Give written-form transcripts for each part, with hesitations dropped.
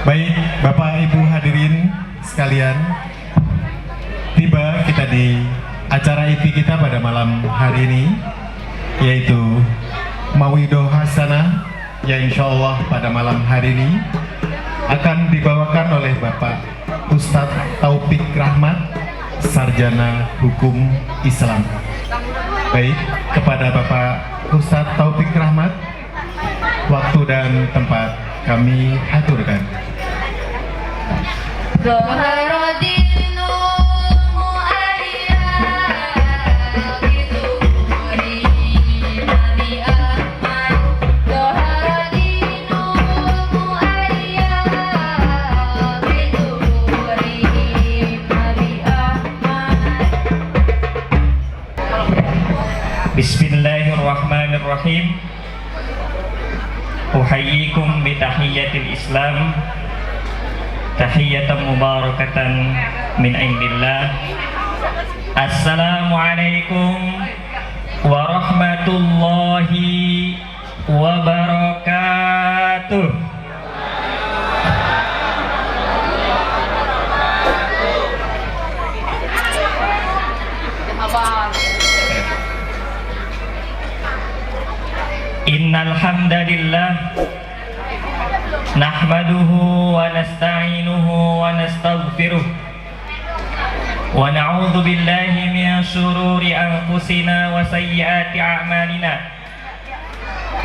Baik, Bapak Ibu hadirin sekalian, tiba kita di acara inti kita pada malam hari ini, yaitu Mau'idoh Hasanah, yang insya Allah pada malam hari ini akan dibawakan oleh Bapak Ustadz Taufik Rahmat, Sarjana Hukum Islam. Baik, kepada Bapak Ustadz Taufik Rahmat, waktu dan tempat kami aturkan. Bismillahirrahmanirrahim. Uhayyikum bitahiyyatil Islam, tahiyatan mubarakatan min indillah. Assalamualaikum warahmatullahi wabarakatuh. Innal hamdalillah nahmaduhu wa nasta'inuhu wa nastaghfiruh wa na'udzu billahi min shururi anfusina wa sayyiati a'malina.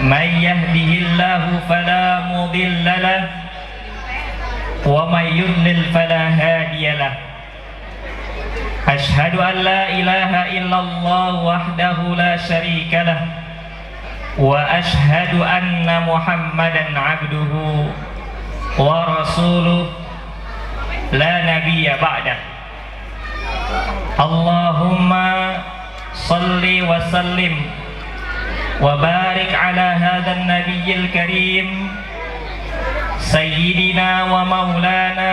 May yahdihillahu fala mudilla lahu wa may yudlil fala hadiya lahu. Asyhadu an la ilaha illallah wahdahu la syarika lahu wa ashhadu anna Muhammadan abduhu wa rasuluh la nabiyya ba'dah. Allahumma salli wa sallim wa barik ala hadzal nabiyyil karim sayyidina wa maulana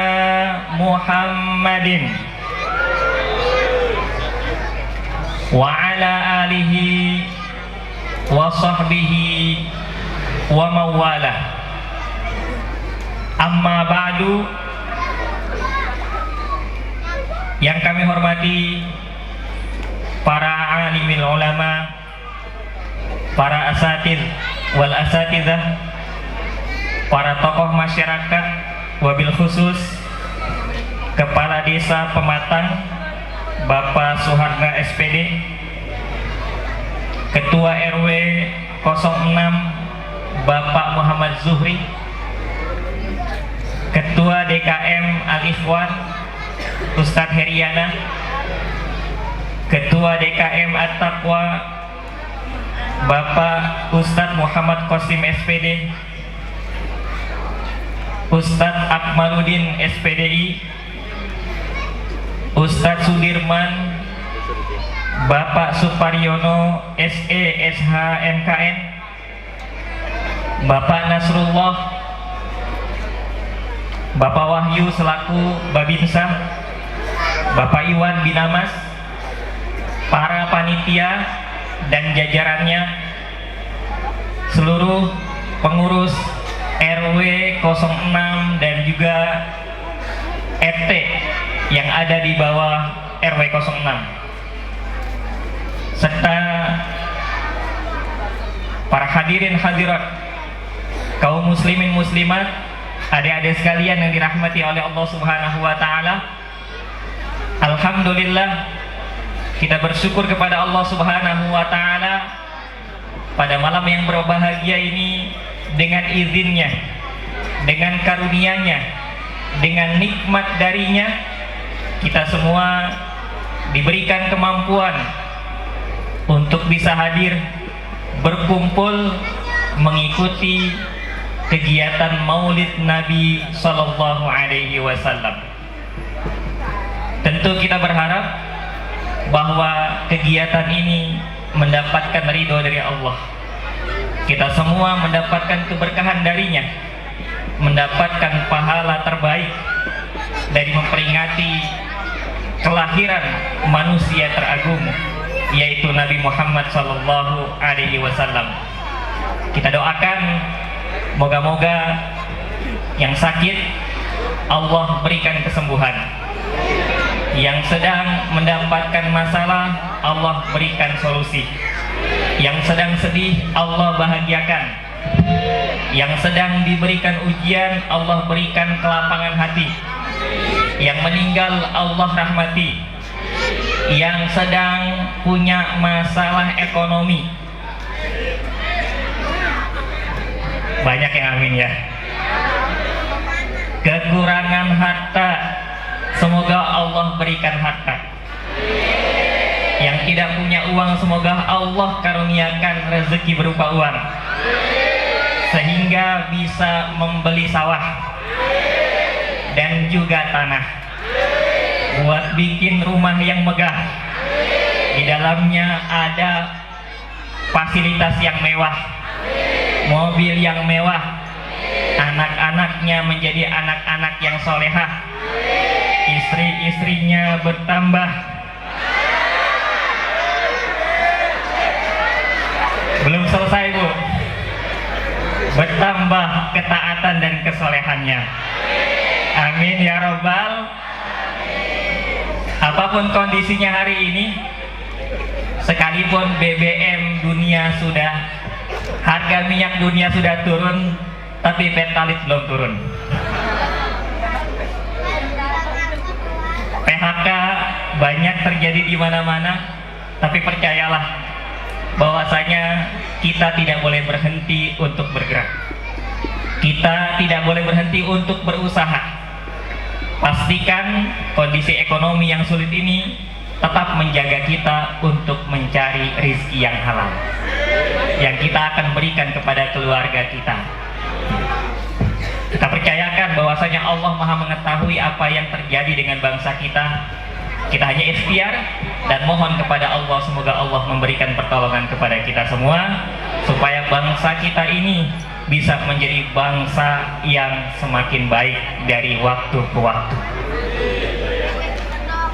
Muhammadin wa ala alihi wa sahbihi wa mawalah. Amma ba'du. Yang kami hormati para alimil ulama, para asatidz wal asatidzah, para tokoh masyarakat, wabil khusus Kepala Desa Pematang Bapak Suharna SPD, Ketua RW 06 Bapak Muhammad Zuhri, Ketua DKM Al-Ikhwan Ustadz Heriana, Ketua DKM At-Taqwa Bapak Ustadz Muhammad Qasim SPD, Ustadz Akmaluddin SPDI, Ustadz Sudirman, Bapak Suparyono SE SH MKN, Bapak Nasrullah, Bapak Wahyu selaku Babinsa, Bapak Iwan Binamas, para panitia dan jajarannya, seluruh pengurus RW 06 dan juga RT yang ada di bawah RW 06, serta para hadirin hadirat, kaum muslimin muslimat, adik-adik sekalian yang dirahmati oleh Allah Subhanahu wa taala. Alhamdulillah, kita bersyukur kepada Allah Subhanahu wa taala pada malam yang berbahagia ini, dengan izinnya, dengan karunia-Nya, dengan nikmat darinya, kita semua diberikan kemampuan untuk bisa hadir berkumpul mengikuti kegiatan Maulid Nabi Sallallahu Alaihi Wasallam. Tentu kita berharap bahwa kegiatan ini mendapatkan ridho dari Allah. Kita semua mendapatkan keberkahan darinya, mendapatkan pahala terbaik dari memperingati kelahiran manusia teragung, yaitu Nabi Muhammad Sallallahu Alaihi Wasallam. Kita doakan moga-moga yang sakit Allah berikan kesembuhan. Yang sedang mendapatkan masalah, Allah berikan solusi. Yang sedang sedih, Allah bahagiakan. Yang sedang diberikan ujian, Allah berikan kelapangan hati. Yang meninggal, Allah rahmati. Yang sedang punya masalah ekonomi, banyak yang amin ya. Kekurangan harta, semoga Allah berikan harta. Yang tidak punya uang, semoga Allah karuniakan rezeki berupa uang, sehingga bisa membeli sawah dan juga tanah buat bikin rumah yang megah. Di dalamnya ada fasilitas yang mewah, mobil yang mewah, anak-anaknya menjadi anak-anak yang solehah, istri-istrinya bertambah. Belum selesai Bu, bertambah ketaatan dan kesolehannya. Amin ya Rabbal. Apapun kondisinya hari ini, sekalipun BBM dunia sudah, harga minyak dunia sudah turun, tapi Pertalite belum turun. PHK banyak terjadi di mana-mana, tapi percayalah bahwasanya kita tidak boleh berhenti untuk bergerak. Kita tidak boleh berhenti untuk berusaha. Pastikan kondisi ekonomi yang sulit ini tetap menjaga kita untuk mencari rezeki yang halal yang kita akan berikan kepada keluarga kita. Kita percayakan bahwasanya Allah Maha mengetahui apa yang terjadi dengan bangsa kita. Kita hanya ikhtiar dan mohon kepada Allah, semoga Allah memberikan pertolongan kepada kita semua supaya bangsa kita ini bisa menjadi bangsa yang semakin baik dari waktu ke waktu.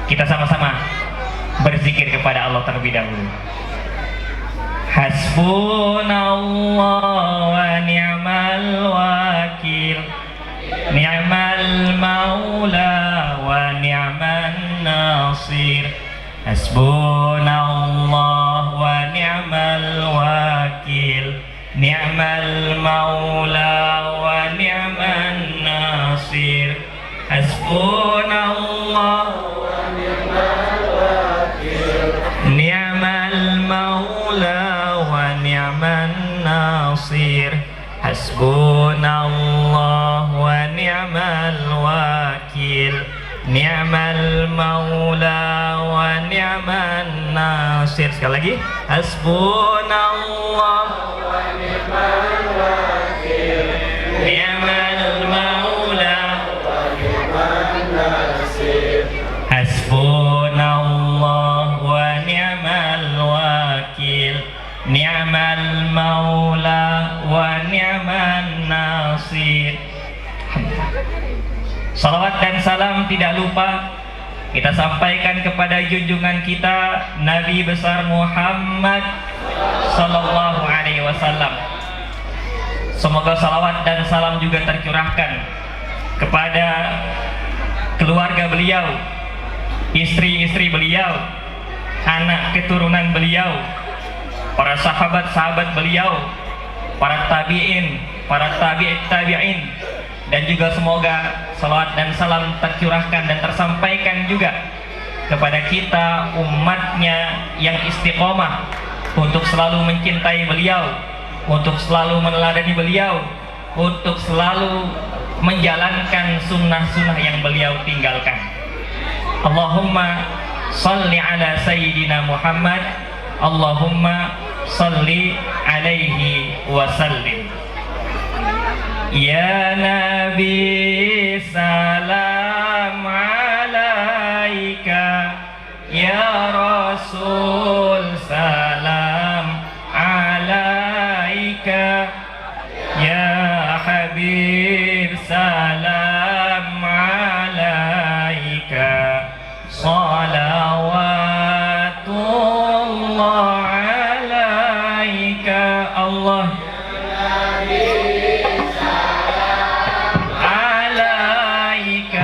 Kita sama-sama berzikir kepada Allah terlebih dahulu. Hasbunallah wa ni'mal wakil, ni'mal maula wa ni'man nasir. Hasbunallah wa ni'mal wakil, ni'mal maula wa ni'man nasir. Hasbunallah wa ni'mal wakil, ni'mal maula wa ni'man nasir. Hasbunallah wa ni'mal wakil, ni'mal maula wa ni'man nasir. Sekali lagi, hasbunallah wa ni'mal wakil, ni'mal maula wa ni'man nasir. Hasbunallah wa ni'mal wakil, ni'mal maula wa ni'man nasir. Salawat dan salam tidak lupa kita sampaikan kepada junjungan kita Nabi besar Muhammad Sallallahu Alaihi Wasallam. Semoga salawat dan salam juga tercurahkan kepada keluarga beliau, istri-istri beliau, anak keturunan beliau, para sahabat-sahabat beliau, para tabi'in, para tabi'in, dan juga semoga salawat dan salam tercurahkan dan tersampaikan juga kepada kita umatnya yang istiqomah untuk selalu mencintai beliau, untuk selalu meneladani beliau, untuk selalu menjalankan sunnah-sunnah yang beliau tinggalkan. Allahumma salli ala Sayyidina Muhammad, Allahumma salli alaihi wasallim. Ya Nabi salam alaika, Ya Rasul salam alaika, Ya Habib salam alaika, salawatullah alaika. Allah alaika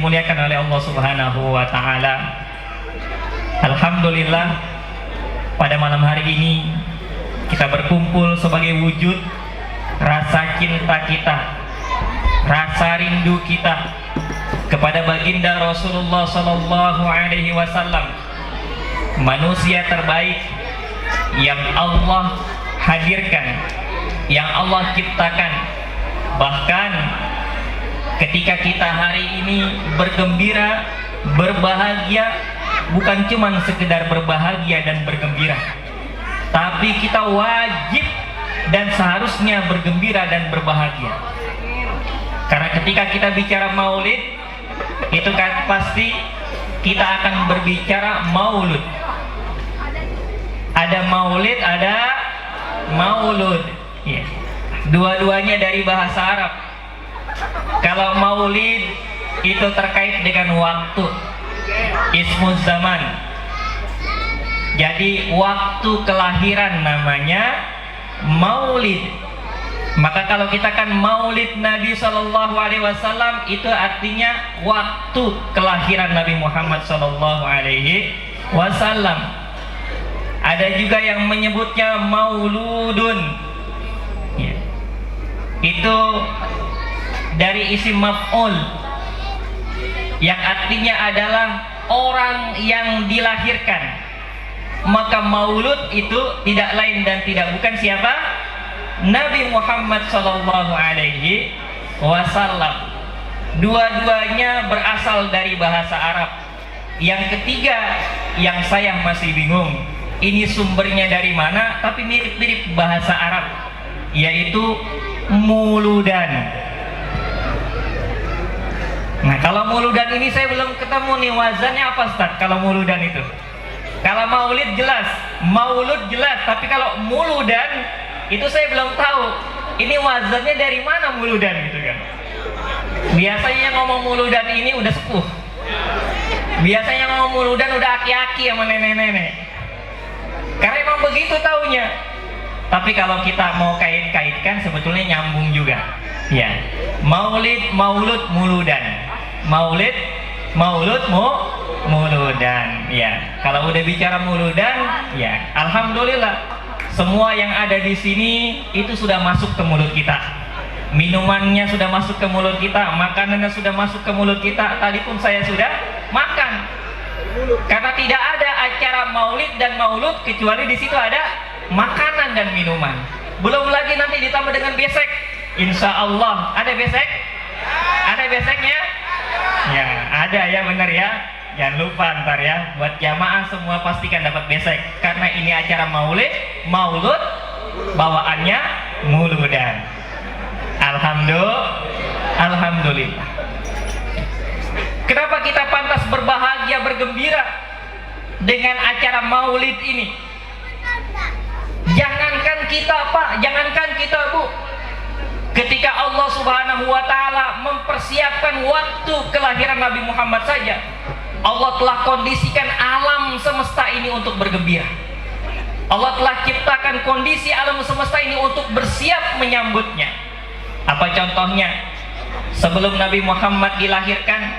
dimuliakan oleh Allah Subhanahu wa taala. Alhamdulillah, pada malam hari ini kita berkumpul sebagai wujud rasa cinta kita, rasa rindu kita kepada baginda Rasulullah sallallahu alaihi wasallam, manusia terbaik yang Allah hadirkan, yang Allah ciptakan. Bahkan ketika kita hari ini bergembira, berbahagia, bukan cuma sekedar berbahagia dan bergembira, tapi kita wajib dan seharusnya bergembira dan berbahagia. Karena ketika kita bicara maulid, itu kan pasti kita akan berbicara maulud. Ada maulid, ada maulud. Ya. Dua-duanya dari bahasa Arab. Kalau maulid itu terkait dengan waktu, ismuz zaman. Jadi waktu kelahiran namanya maulid. Maka kalau kita kan maulid Nabi Shallallahu Alaihi Wasallam, itu artinya waktu kelahiran Nabi Muhammad Shallallahu Alaihi Wasallam. Ada juga yang menyebutnya mauludun, ya. Itu dari isim maf'ul yang artinya adalah orang yang dilahirkan. Maka maulud itu tidak lain dan tidak bukan siapa? Nabi Muhammad sallallahu alaihi wasallam. Dua-duanya berasal dari bahasa Arab. Yang ketiga yang saya masih bingung, ini sumbernya dari mana, tapi mirip-mirip bahasa Arab, yaitu muludan. Nah, kalau muludan ini saya belum ketemu nih wazannya apa, Ustaz? Kalau muludan itu, kalau maulid jelas, maulud jelas, tapi kalau muludan itu saya belum tahu. Ini wazannya dari mana muludan gitu kan? Biasanya yang ngomong muludan ini udah sepuh. Biasanya ngomong muludan udah aki-aki sama nenek-nenek. Karena emang begitu taunya. Tapi kalau kita mau kait-kaitkan sebetulnya nyambung juga. Ya, maulid, maulud, muludan. Maulid, maulud, muludan. Ya, kalau udah bicara muludan, ya, alhamdulillah. Semua yang ada di sini itu sudah masuk ke mulut kita. Minumannya sudah masuk ke mulut kita, makanannya sudah masuk ke mulut kita. Tadi pun saya sudah makan. Karena tidak ada acara maulid dan maulud kecuali di situ ada makanan dan minuman. Belum lagi nanti ditambah dengan besek. Insya Allah ada besek? Ada beseknya? Ya, ada ya, benar ya. Jangan lupa ntar ya, buat jamaah semua pastikan dapat besek. Karena ini acara maulid, maulud, bawaannya muludan. Alhamdulillah. Kenapa kita pantas berbahagia, bergembira dengan acara maulid ini? Jangankan kita Pak, jangankan kita Bu, ketika Allah Subhanahu wa ta'ala mempersiapkan waktu kelahiran Nabi Muhammad saja, Allah telah kondisikan alam semesta ini untuk bergembira. Allah telah ciptakan kondisi alam semesta ini untuk bersiap menyambutnya. Apa contohnya? Sebelum Nabi Muhammad dilahirkan,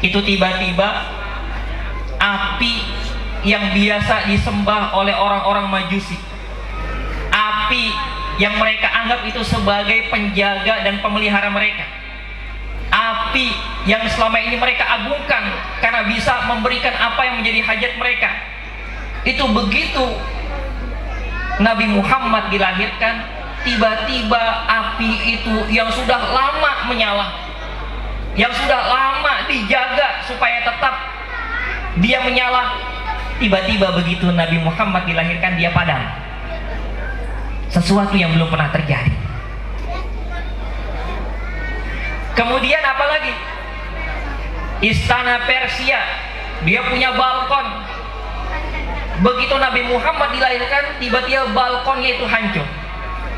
itu tiba-tiba api yang biasa disembah oleh orang-orang Majusi, api yang mereka anggap itu sebagai penjaga dan pemelihara mereka, api yang selama ini mereka agungkan karena bisa memberikan apa yang menjadi hajat mereka. Itu begitu Nabi Muhammad dilahirkan, tiba-tiba api itu yang sudah lama menyala, yang sudah lama dijaga supaya tetap dia menyala, tiba-tiba begitu Nabi Muhammad dilahirkan dia padam. Sesuatu yang belum pernah terjadi. Kemudian apa lagi? Istana Persia, dia punya balkon. Begitu Nabi Muhammad dilahirkan, tiba-tiba balkonnya itu hancur,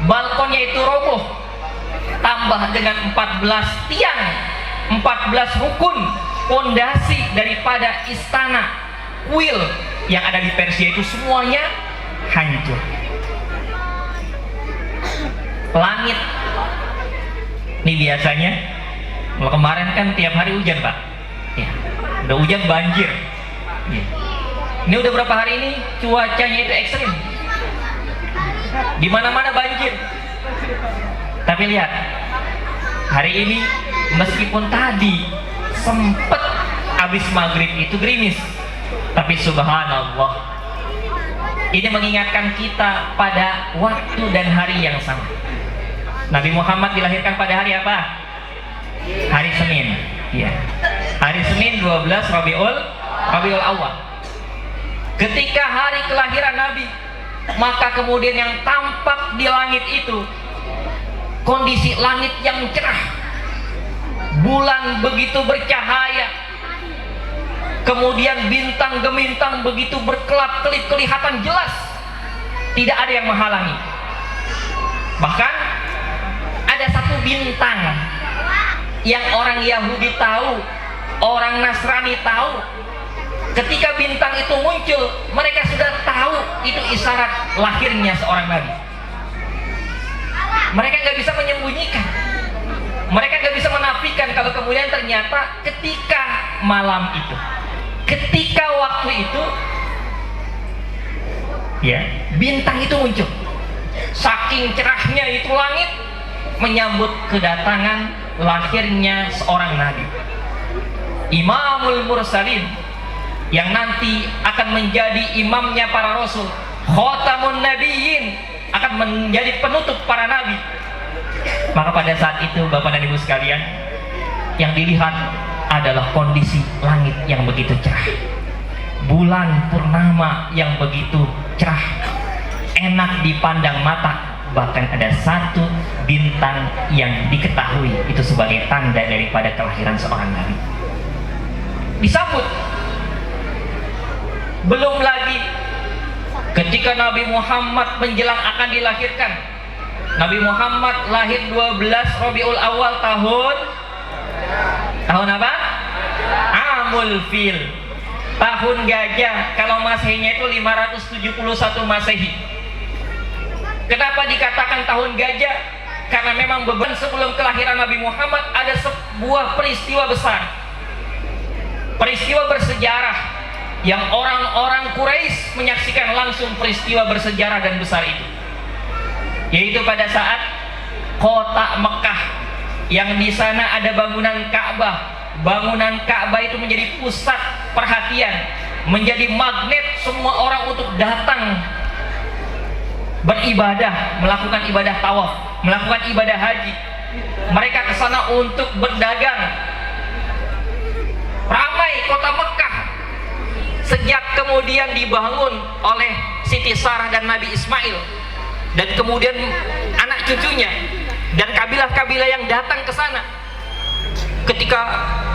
balkonnya itu roboh. Tambah dengan 14 tiang, 14 rukun pondasi daripada istana kuil yang ada di Persia itu semuanya hancur. Langit, ini biasanya, kalau kemarin kan tiap hari hujan Pak, Udah hujan banjir. Ini udah berapa hari ini cuacanya itu ekstrim. Di mana-mana banjir. Tapi lihat, hari ini meskipun tadi sempet habis maghrib itu gerimis, tapi subhanallah, ini mengingatkan kita pada waktu dan hari yang sama. Nabi Muhammad dilahirkan pada hari apa? Hari Senin. Ya. Hari Senin 12 Rabiul Awal. Ketika hari kelahiran Nabi, maka kemudian yang tampak di langit itu kondisi langit yang cerah, bulan begitu bercahaya, kemudian bintang gemintang begitu berkelap-kelip, kelihatan jelas, tidak ada yang menghalangi. Bahkan ada satu bintang yang orang Yahudi tahu, orang Nasrani tahu. Ketika bintang itu muncul, mereka sudah tahu itu isyarat lahirnya seorang nabi. Mereka nggak bisa menyembunyikan, mereka nggak bisa menafikan kalau kemudian ternyata ketika malam itu, ketika waktu itu, ya, bintang itu muncul. Saking cerahnya itu langit menyambut kedatangan lahirnya seorang nabi, Imamul Mursalin, yang nanti akan menjadi imamnya para rasul, Khatamun Nabiyyin, akan menjadi penutup para nabi. Maka pada saat itu Bapak dan Ibu sekalian, yang dilihat adalah kondisi langit yang begitu cerah, bulan purnama yang begitu cerah, enak dipandang mata. Bahkan ada satu bintang yang diketahui itu sebagai tanda daripada kelahiran seorang nabi. Disambut. Belum lagi ketika Nabi Muhammad menjelang akan dilahirkan. Nabi Muhammad lahir 12 Rabiul Awal tahun apa? Amul Fil, tahun gajah. Kalau Masehinya itu 571 Masehi. Kenapa dikatakan tahun gajah? Karena memang beban sebelum kelahiran Nabi Muhammad ada sebuah peristiwa besar, peristiwa bersejarah yang orang-orang Quraisy menyaksikan langsung peristiwa bersejarah dan besar itu, yaitu pada saat kota Mekah yang di sana ada bangunan Ka'bah. Bangunan Ka'bah itu menjadi pusat perhatian, menjadi magnet semua orang untuk datang beribadah, melakukan ibadah tawaf, melakukan ibadah haji. Mereka ke sana untuk berdagang. Ramai kota Mekah sejak kemudian dibangun oleh Siti Sarah dan Nabi Ismail, dan kemudian anak cucunya dan kabilah-kabilah yang datang ke sana. Ketika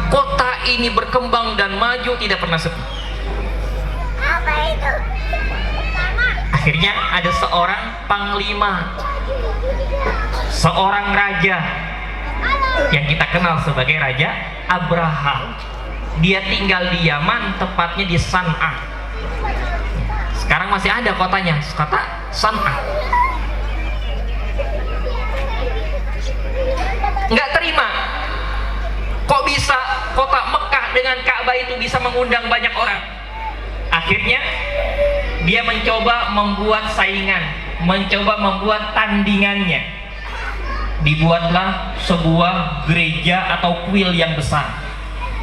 kota ini berkembang dan maju, tidak pernah sepi. Apa itu? Akhirnya ada seorang panglima, seorang raja yang kita kenal sebagai Raja Abraha. Dia tinggal di Yaman, tepatnya di San'a. Sekarang masih ada kotanya, kota San'a. Nggak terima, kok bisa kota Mekah dengan Ka'bah itu bisa mengundang banyak orang. Akhirnya dia mencoba membuat saingan, mencoba membuat tandingannya. Dibuatlah sebuah gereja atau kuil yang besar,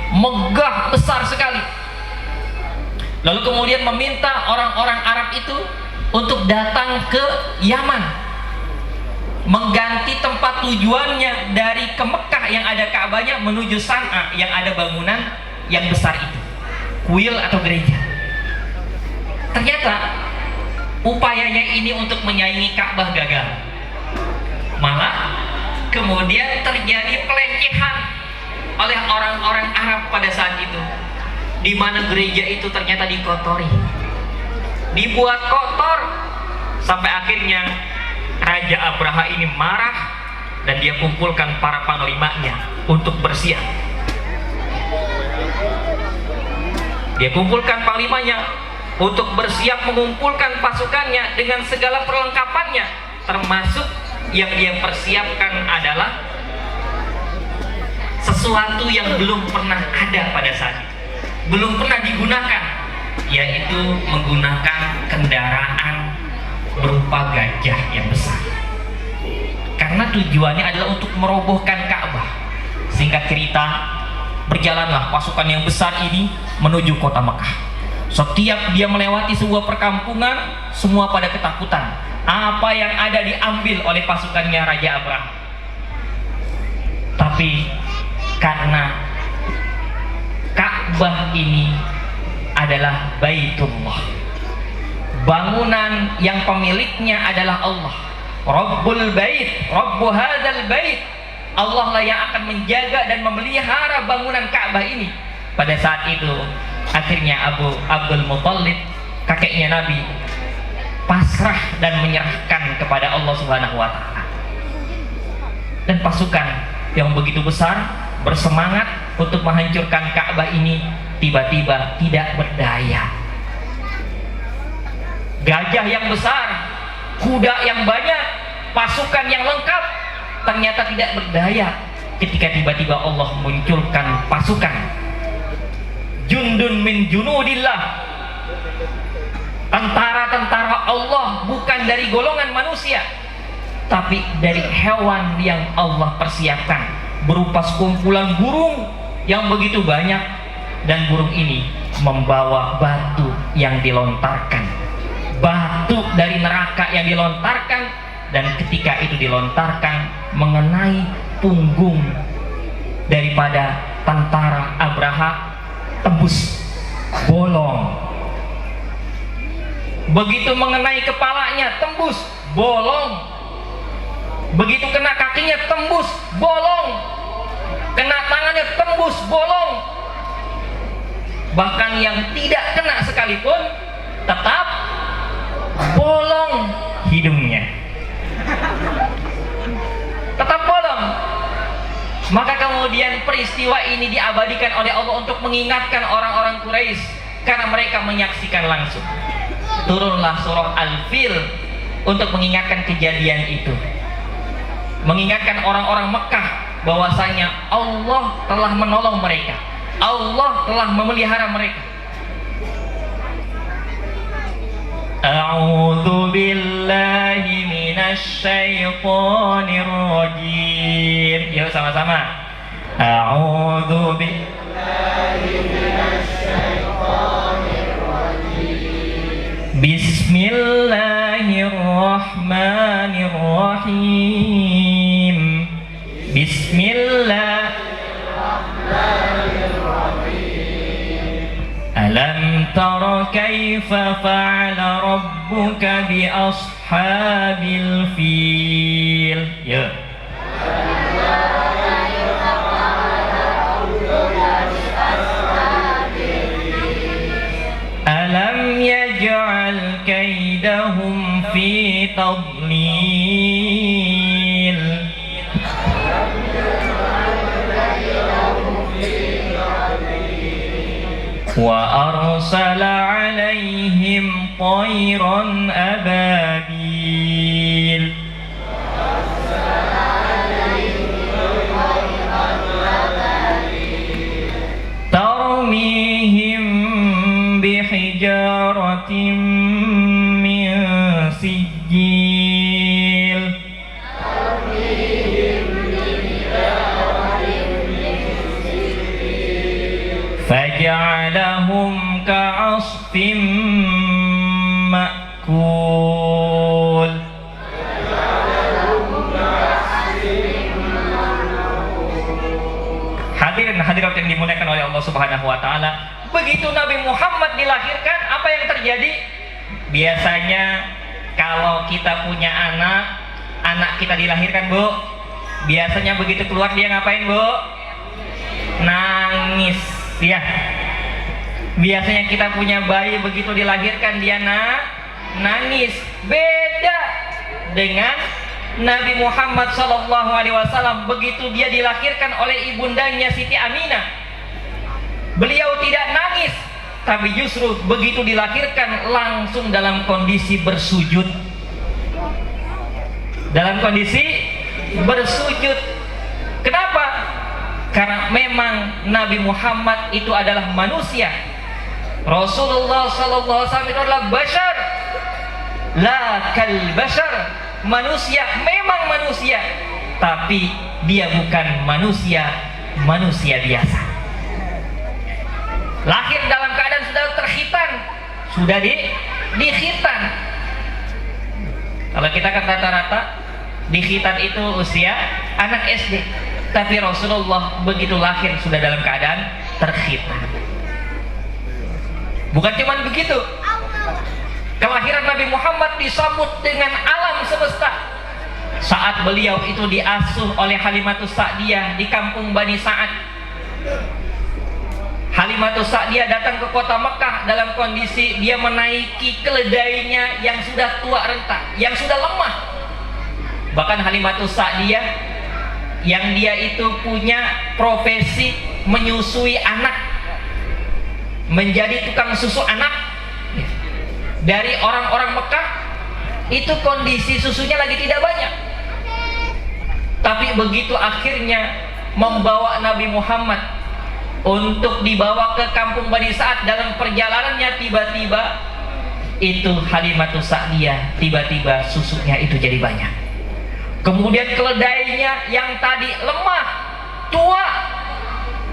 megah besar sekali. Lalu kemudian meminta orang-orang Arab itu untuk datang ke Yaman, mengganti tempat tujuannya dari ke Mekah yang ada Ka'bahnya menuju San'a yang ada bangunan yang besar itu, kuil atau gereja. Ternyata upayanya ini untuk menyaingi Ka'bah gagal. Malah kemudian terjadi pelecehan oleh orang-orang Arab pada saat itu, di mana gereja itu ternyata dikotori, dibuat kotor, sampai akhirnya Raja Abraha ini marah dan dia kumpulkan para panglimanya untuk bersiap. Dia kumpulkan panglimanya untuk bersiap mengumpulkan pasukannya dengan segala perlengkapannya, termasuk yang dia persiapkan adalah sesuatu yang belum pernah ada pada saat itu. belum pernah digunakan, yaitu menggunakan kendaraan berupa gajah yang besar. Karena tujuannya adalah untuk merobohkan Ka'bah. Singkat cerita, berjalanlah pasukan yang besar ini menuju kota Mekah. Setiap dia melewati sebuah perkampungan, semua pada ketakutan. Apa yang ada diambil oleh pasukannya Raja Abraham. Tapi karena Ka'bah ini adalah Baitullah, bangunan yang pemiliknya adalah Allah, Rabbul Bait, Rabbu hadzal bait. Allah lah yang akan menjaga dan memelihara bangunan Ka'bah ini. Pada saat itu akhirnya Abdul Muthalib, kakeknya Nabi, pasrah dan menyerahkan kepada Allah Subhanahu wa taala. Dan pasukan yang begitu besar bersemangat untuk menghancurkan Ka'bah ini tiba-tiba tidak berdaya. Gajah yang besar, kuda yang banyak, pasukan yang lengkap ternyata tidak berdaya ketika tiba-tiba Allah munculkan pasukan jundun min junudillah, tentara-tentara Allah, bukan dari golongan manusia tapi dari hewan yang Allah persiapkan, berupa sekumpulan burung yang begitu banyak, dan burung ini membawa batu yang dilontarkan, batu dari neraka yang dilontarkan, dan ketika itu dilontarkan mengenai punggung daripada tentara Abraha, tembus, bolong. Begitu mengenai kepalanya, tembus, bolong. Begitu kena kakinya, tembus, bolong. Kena tangannya, tembus, bolong. Bahkan yang tidak kena sekalipun tetap bolong hidungnya, tetap bolong. Maka kemudian peristiwa ini diabadikan oleh Allah untuk mengingatkan orang-orang Quraisy, karena mereka menyaksikan langsung. Turunlah surah Al-Fil untuk mengingatkan kejadian itu, mengingatkan orang-orang Mekah bahwasanya Allah telah menolong mereka, Allah telah memelihara mereka. A'udzu billahi minasy syaithanir rajim. Yuk sama-sama. A'udzu billahi minasy syaithanir rajim. Bismillahirrahmanirrahim. Alam tara kaifa fa'ala rabbuka bi ashabil fil. Ya. Alam yaj'al kaidahum fi tadlil. Wa arsala alaihim tayran ababil. Tarmihim bihijaratin min sijil. Faja'alahum ka'asfim ma'kul. Hadirin hadirat yang dimuliakan oleh Allah Subhanahu wa taala, begitu Nabi Muhammad dilahirkan, apa yang terjadi? Biasanya kalau kita punya anak kita dilahirkan, Bu, biasanya begitu keluar dia ngapain, Bu? Nangis. Ya, biasanya kita punya bayi begitu dilahirkan dia nangis. Beda dengan Nabi Muhammad SAW, begitu dia dilahirkan oleh ibundanya Siti Aminah, beliau tidak nangis, tapi justru begitu dilahirkan langsung dalam kondisi bersujud. Dalam kondisi bersujud. Kenapa? Karena memang Nabi Muhammad itu adalah manusia. Rasulullah sallallahu alaihi wasallam itu adalah bashar, la kal bashar. Manusia, memang manusia, tapi dia bukan manusia biasa. Lahir dalam keadaan sudah terkhitan, sudah dikhitan. Kalau kita kan rata-rata dikhitan itu usia anak SD, tapi Rasulullah begitu lahir sudah dalam keadaan terkhitan. Bukan cuma begitu, kelahiran Nabi Muhammad disambut dengan alam semesta. Saat beliau itu diasuh oleh Halimatus Sa'diyah di kampung Bani Sa'ad, Halimatus Sa'diyah datang ke kota Mekah dalam kondisi dia menaiki keledainya yang sudah tua renta, yang sudah lemah. Bahkan Halimatus Sa'diyah yang dia itu punya profesi menyusui anak, menjadi tukang susu anak. Dari orang-orang Mekah itu kondisi susunya lagi tidak banyak, tapi begitu akhirnya membawa Nabi Muhammad untuk dibawa ke kampung Bani Sa'ad, dalam perjalanannya tiba-tiba itu Halimatus Sa'diyah tiba-tiba susunya itu jadi banyak. Kemudian keledainya yang tadi lemah, tua,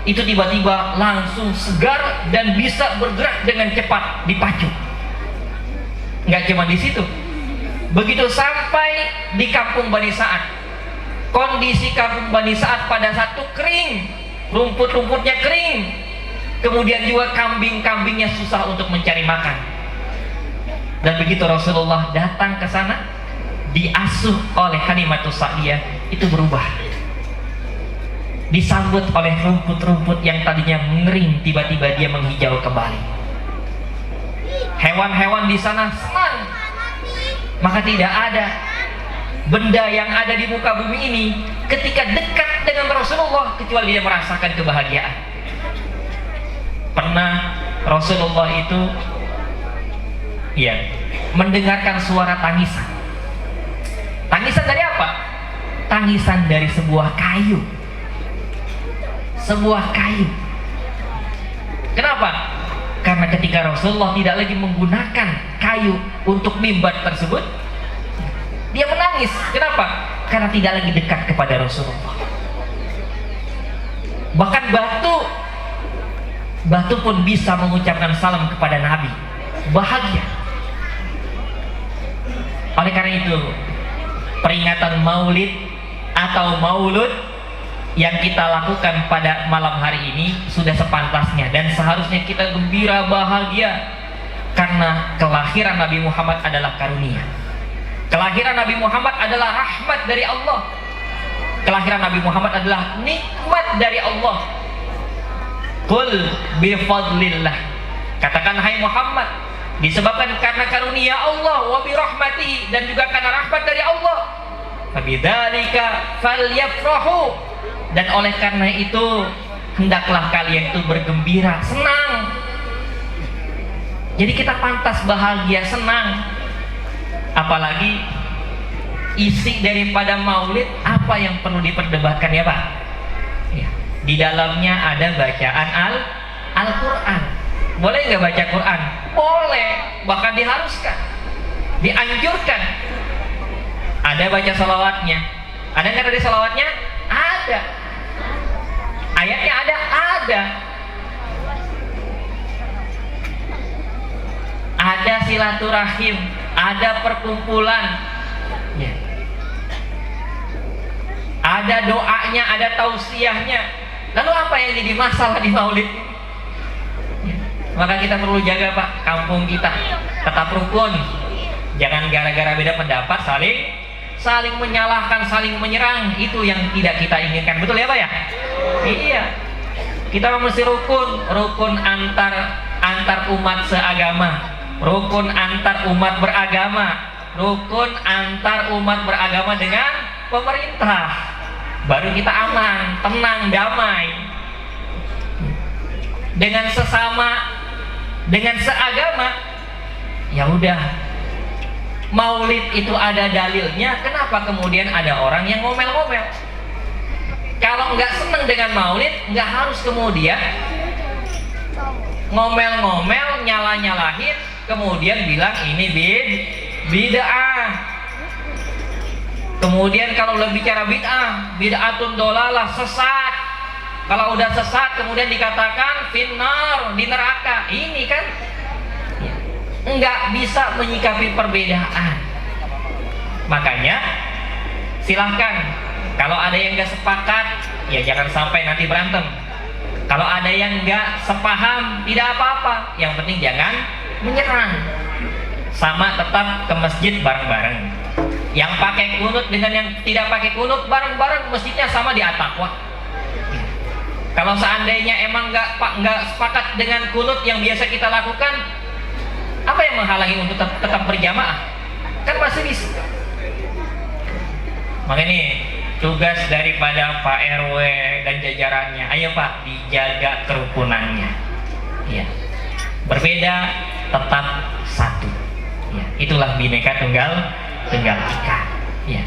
itu tiba-tiba langsung segar dan bisa bergerak dengan cepat, dipacu. Nggak cuma di situ, begitu sampai di kampung Bani Sa'ad, kondisi kampung Bani Sa'ad pada saat itu kering, rumput-rumputnya kering, kemudian juga kambing-kambingnya susah untuk mencari makan. Dan begitu Rasulullah datang ke sana, diasuh oleh Halimatus Sa'diyah, itu berubah, disambut oleh rumput-rumput yang tadinya mengering, tiba-tiba dia menghijau kembali. Hewan-hewan di sana senang, maka tidak ada benda yang ada di muka bumi ini ketika dekat dengan Rasulullah kecuali dia merasakan kebahagiaan. Pernah Rasulullah itu mendengarkan suara tangisan. Tangisan dari apa? Tangisan dari sebuah kayu. Sebuah kayu. Kenapa? Karena ketika Rasulullah tidak lagi menggunakan kayu untuk mimbar tersebut, dia menangis. Kenapa? Karena tidak lagi dekat kepada Rasulullah. Bahkan batu pun bisa mengucapkan salam kepada Nabi. Bahagia. Oleh karena itu, peringatan Maulid atau Maulud yang kita lakukan pada malam hari ini sudah sepantasnya dan seharusnya kita gembira, bahagia, karena kelahiran Nabi Muhammad adalah karunia. Kelahiran Nabi Muhammad adalah rahmat dari Allah. Kelahiran Nabi Muhammad adalah nikmat dari Allah. Qul bifadlillah, katakan hai Muhammad, disebabkan karena karunia Allah, wa birahmatihi, dan juga karena rahmat dari Allah, fabidzalika falyafrahu, dan oleh karena itu hendaklah kalian itu bergembira, senang. Jadi kita pantas bahagia, senang. Apalagi isi daripada maulid, apa yang perlu diperdebatkan ya Pak? Ya, di dalamnya ada bacaan Al-Quran. Boleh nggak baca Quran? Boleh, bahkan diharuskan, dianjurkan. Ada baca salawatnya. Ada nggak tadi salawatnya? Ada. Ayatnya ada. Ada silaturahim, ada perkumpulan, ya. Ada doanya, ada tausiahnya. Lalu apa yang jadi masalah di maulid? Ya. Maka kita perlu jaga Pak, kampung kita tetap rukun. Jangan gara-gara beda pendapat saling menyalahkan, saling menyerang. Itu yang tidak kita inginkan. Betul ya Pak ya? Iya. Kita mesti rukun antar umat seagama, rukun antar umat beragama, rukun antar umat beragama dengan pemerintah. Baru kita aman, tenang, damai. Dengan sesama, dengan seagama, ya udah. Maulid itu ada dalilnya. Kenapa kemudian ada orang yang ngomel-ngomel? Kalau kalau nggak seneng dengan maulid, nggak harus kemudian ngomel-ngomel, nyala-nyalahin, kemudian bilang ini bid'ah. Kemudian kalau udah bicara bid'atun dolalah, sesat. Kalau udah sesat kemudian dikatakan finnar, di neraka. Ini kan nggak bisa menyikapi perbedaan. Makanya silahkan, kalau ada yang nggak sepakat, ya jangan sampai nanti berantem. Kalau ada yang nggak sepaham, tidak apa-apa. Yang penting jangan menyerang. Sama tetap ke masjid bareng-bareng. Yang pakai kunut dengan yang tidak pakai kunut bareng-bareng, masjidnya sama di At-Taqwa. Kalau seandainya emang nggak sepakat dengan kunut yang biasa kita lakukan, apa yang menghalangi untuk tetap berjamaah? Kan masih bisa. Makanya nih, tugas daripada Pak RW dan jajarannya, ayo Pak, dijaga kerukunannya. Ya. Berbeda tetap satu. Ya. Itulah Bhinneka Tunggal Ika. Ya.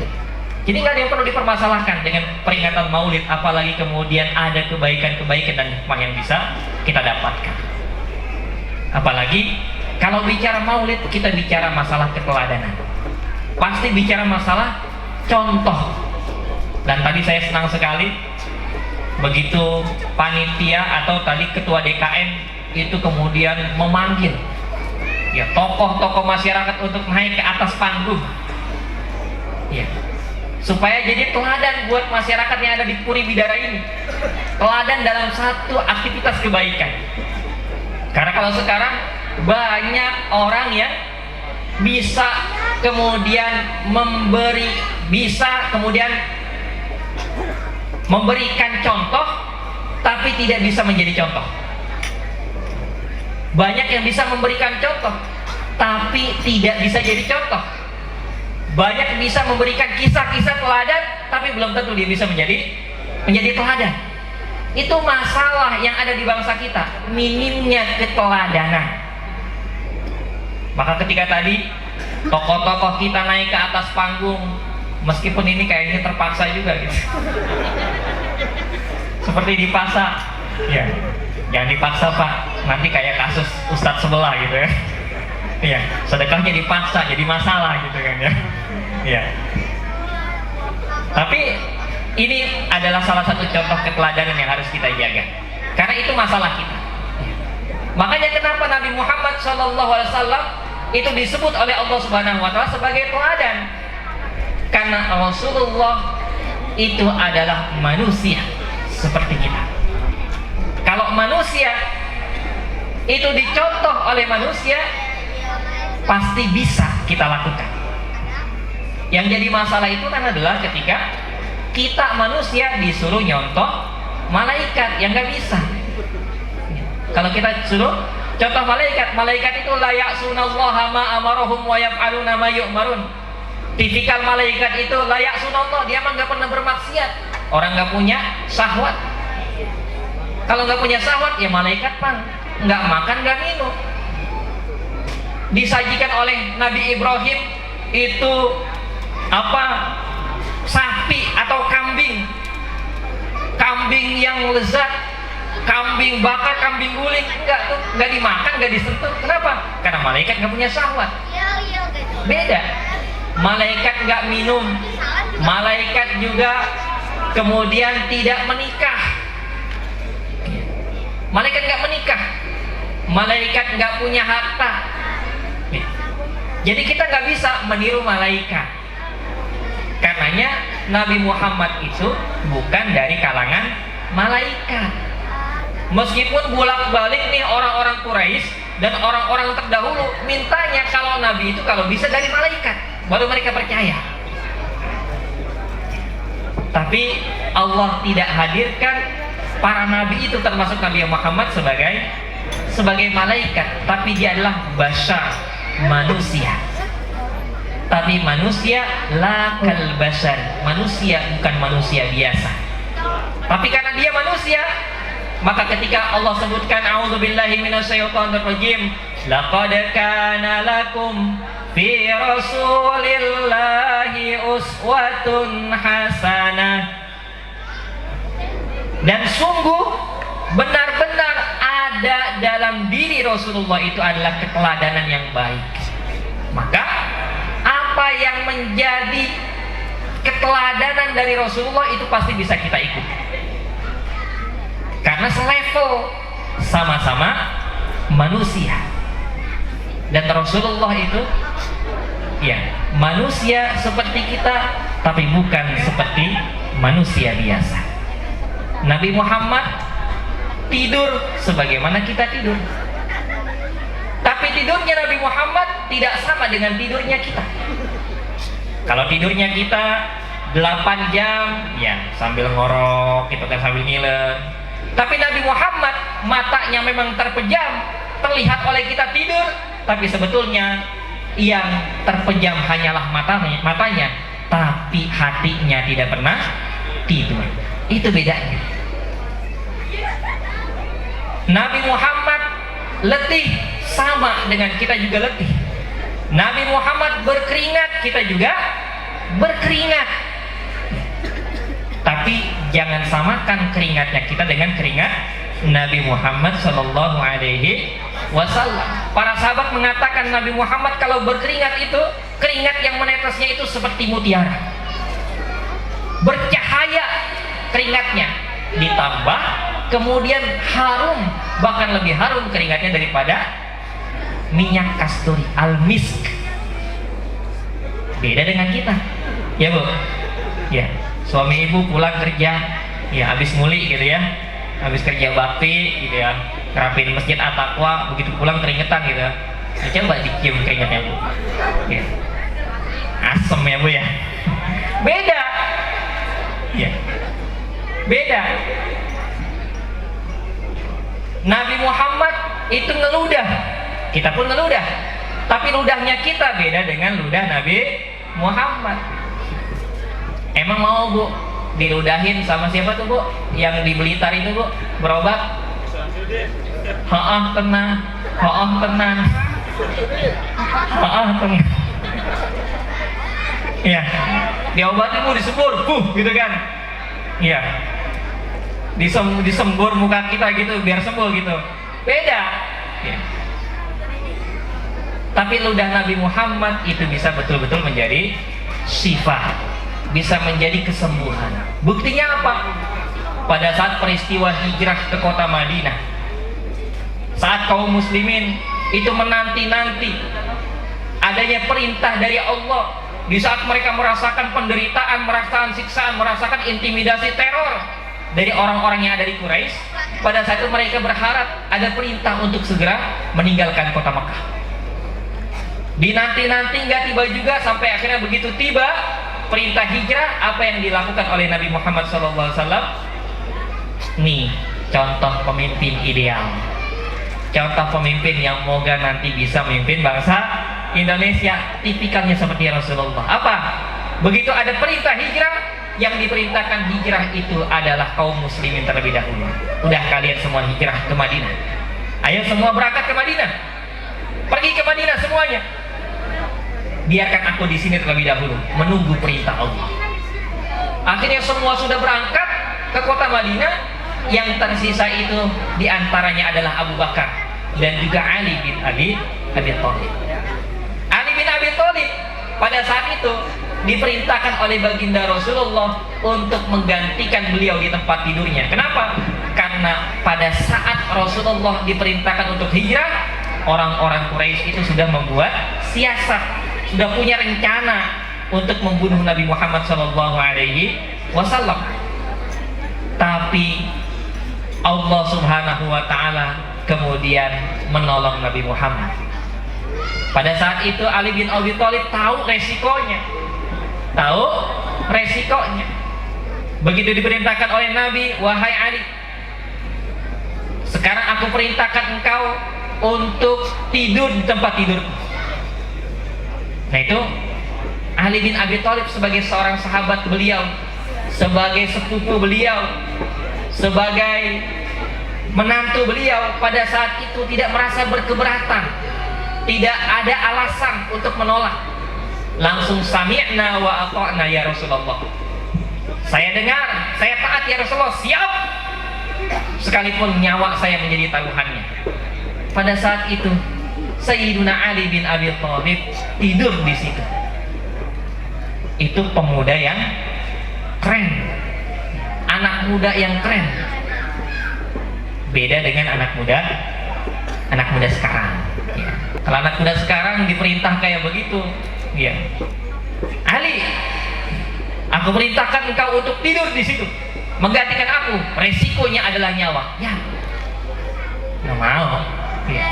Jadi nggak ada yang perlu dipermasalahkan dengan peringatan Maulid, apalagi kemudian ada kebaikan-kebaikan dan hikmah yang bisa kita dapatkan. Apalagi kalau bicara Maulid, kita bicara masalah keteladanan. Pasti bicara masalah contoh. Dan tadi saya senang sekali begitu panitia atau tadi ketua DKM itu kemudian memanggil ya tokoh-tokoh masyarakat untuk naik ke atas panggung. Ya. Supaya jadi teladan buat masyarakat yang ada di Puri Bidara ini. Teladan dalam satu aktivitas kebaikan. Karena kalau sekarang banyak orang yang bisa kemudian memberikan contoh tapi tidak bisa menjadi contoh. Banyak yang bisa memberikan contoh tapi tidak bisa jadi contoh. Banyak bisa memberikan kisah-kisah teladan tapi belum tentu dia bisa menjadi teladan. Itu masalah yang ada di bangsa kita, minimnya keteladanan. Maka ketika tadi tokoh-tokoh kita naik ke atas panggung, meskipun ini kayaknya terpaksa juga gitu. Seperti dipaksa. Ya. Jangan dipaksa Pak, nanti kayak kasus ustadz sebelah gitu ya. Iya, sedekahnya dipaksa jadi masalah gitu kan ya. Iya. Tapi ini adalah salah satu contoh keteladanan yang harus kita jaga. Karena itu masalah kita. Makanya kenapa Nabi Muhammad SAW itu disebut oleh Allah Subhanahu Wa Taala sebagai teladan. Karena Rasulullah itu adalah manusia seperti kita. Kalau manusia itu dicontoh oleh manusia, pasti bisa kita lakukan. Yang jadi masalah itu kan adalah ketika kita manusia disuruh nyontoh malaikat yang nggak bisa. Kalau kita suruh contoh malaikat itu la ya'sunallaha ma amarahum wa yaf'aluna ma yu'marun. Tipikal malaikat itu la ya'sunallah, dia mah nggak pernah bermaksiat. Orang nggak punya syahwat. Kalau nggak punya syahwat ya malaikat pang nggak makan nggak minum. Disajikan oleh Nabi Ibrahim itu apa, sapi atau kambing yang lezat, kambing bakar, kambing guling, nggak dimakan, nggak disentuh. Kenapa? Karena malaikat nggak punya syahwat. Beda, malaikat nggak minum, malaikat juga kemudian tidak menikah. Malaikat nggak menikah, malaikat nggak punya harta. Jadi kita nggak bisa meniru malaikat. Karenanya Nabi Muhammad itu bukan dari kalangan malaikat. Meskipun bolak-balik nih orang-orang Quraisy dan orang-orang terdahulu mintanya kalau Nabi itu kalau bisa dari malaikat, baru mereka percaya. Tapi Allah tidak hadirkan para nabi itu termasuk Nabi Muhammad sebagai malaikat, tapi dia adalah bashar, manusia. Tapi manusia la kal bashar, manusia bukan manusia biasa. Tapi karena dia manusia, maka ketika Allah sebutkan a'udzubillahi minasyaitonir rajim, laqad kana lakum fi rasulillahi uswatun hasanah. Dan sungguh benar-benar ada dalam diri Rasulullah itu adalah keteladanan yang baik. Maka apa yang menjadi keteladanan dari Rasulullah itu pasti bisa kita ikuti. Karena selevel, sama-sama manusia. Dan Rasulullah itu ya manusia seperti kita, tapi bukan seperti manusia biasa. Nabi Muhammad tidur sebagaimana kita tidur, tapi tidurnya Nabi Muhammad tidak sama dengan tidurnya kita. Kalau tidurnya kita 8 jam ya sambil ngorok gitu kan, sambil ngiler. Tapi Nabi Muhammad matanya memang terpejam, terlihat oleh kita tidur, tapi sebetulnya yang terpejam hanyalah matanya, tapi hatinya tidak pernah tidur. Itu bedanya. Nabi Muhammad letih sama dengan kita juga letih. Nabi Muhammad berkeringat, kita juga berkeringat. Tapi jangan samakan keringatnya kita dengan keringat Nabi Muhammad Shallallahu Alaihi Wasallam. Para sahabat mengatakan Nabi Muhammad kalau berkeringat itu, keringat yang menetesnya itu seperti mutiara, bercahaya keringatnya, ditambah kemudian harum, bahkan lebih harum keringatnya daripada minyak kasturi, al-misk. Beda dengan kita, ya Bu. Ya, suami ibu pulang kerja, ya habis muli gitu ya, habis kerja bakti gitu ya, ngerapin masjid At-Taqwa, begitu pulang keringetan gitu. Nah, coba dicium keringatnya Bu. Ya. Asem ya Bu ya. Beda. Ya. Beda. Nabi Muhammad itu ngeludah, kita pun ngeludah, tapi ludahnya kita beda dengan ludah Nabi Muhammad. Emang mau Bu diludahin sama siapa tuh Bu? Yang di Blitar itu Bu, berobat? Haah tenang, haah tenang, haah tenang. Ya, diobatin Bu, disembur, gitu kan? Iya. Disembur muka kita gitu biar sembuh gitu. Beda ya. Tapi ludah Nabi Muhammad itu bisa betul-betul menjadi sifat, bisa menjadi kesembuhan. Buktinya apa? Pada saat peristiwa hijrah ke kota Madinah, saat kaum muslimin itu menanti-nanti adanya perintah dari Allah, di saat mereka merasakan penderitaan, merasakan siksaan, merasakan intimidasi, teror dari orang-orang yang ada di Quraisy, pada saat itu mereka berharap ada perintah untuk segera meninggalkan kota Makkah. Dinanti-nanti nggak tiba juga, sampai akhirnya begitu tiba perintah hijrah, apa yang dilakukan oleh Nabi Muhammad SAW? Nih contoh pemimpin ideal, contoh pemimpin yang moga nanti bisa memimpin bangsa Indonesia, tipikalnya seperti Rasulullah. Apa? Begitu ada perintah hijrah, yang diperintahkan hijrah itu adalah kaum muslimin terlebih dahulu. Udah kalian semua hijrah ke Madinah, ayo semua berangkat ke Madinah, pergi ke Madinah semuanya. Biarkan aku di sini terlebih dahulu menunggu perintah Allah. Akhirnya semua sudah berangkat ke kota Madinah. Yang tersisa itu diantaranya adalah Abu Bakar dan juga Ali bin Abi Thalib. Ali bin Abi Thalib pada saat itu diperintahkan oleh baginda Rasulullah untuk menggantikan beliau di tempat tidurnya. Kenapa? Karena pada saat Rasulullah diperintahkan untuk hijrah, orang-orang Quraisy itu sudah membuat siasat, sudah punya rencana untuk membunuh Nabi Muhammad SAW. Tapi Allah Subhanahu wa Ta'ala kemudian menolong Nabi Muhammad. Pada saat itu Ali bin Abi Thalib tahu resikonya. Begitu diperintahkan oleh Nabi, wahai Ali, sekarang aku perintahkan engkau untuk tidur di tempat tidur. Nah itu Ali bin Abi Thalib sebagai seorang sahabat beliau, sebagai sepupu beliau, sebagai menantu beliau, pada saat itu tidak merasa berkeberatan, tidak ada alasan untuk menolak. Langsung sami'na wa ata'na ya Rasulullah. Saya dengar, saya taat ya Rasulullah. Siap, sekalipun nyawa saya menjadi taruhannya. Pada saat itu Sayyiduna Ali bin Abi Thalib tidur di situ. Itu pemuda yang keren, anak muda yang keren. Beda dengan anak muda sekarang. Ya. Kalau anak muda sekarang diperintah kayak begitu, ya. Ali, aku perintahkan engkau untuk tidur di situ, menggantikan aku. Resikonya adalah nyawa. Ya, nggak mau. Ya.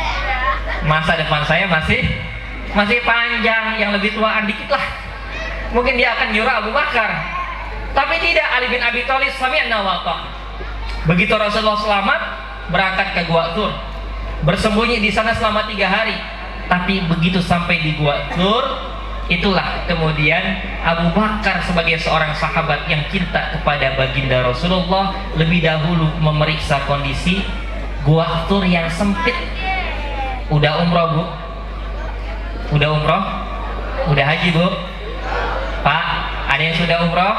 Masa depan saya masih panjang, yang lebih tuaan dikit lah. Mungkin dia akan nyuruh Abu Bakar. Tapi tidak, Ali bin Abi Thalib sami'na wa ata'na. Begitu Rasulullah selamat, berangkat ke Gua Tsur, bersembunyi di sana selama 3 hari. Tapi begitu sampai di Gua Tsur, itulah kemudian Abu Bakar sebagai seorang sahabat yang cinta kepada baginda Rasulullah lebih dahulu memeriksa kondisi Gua Tsur yang sempit. Udah umroh Bu? Udah umroh? Udah haji Bu? Pak, ada yang sudah umroh?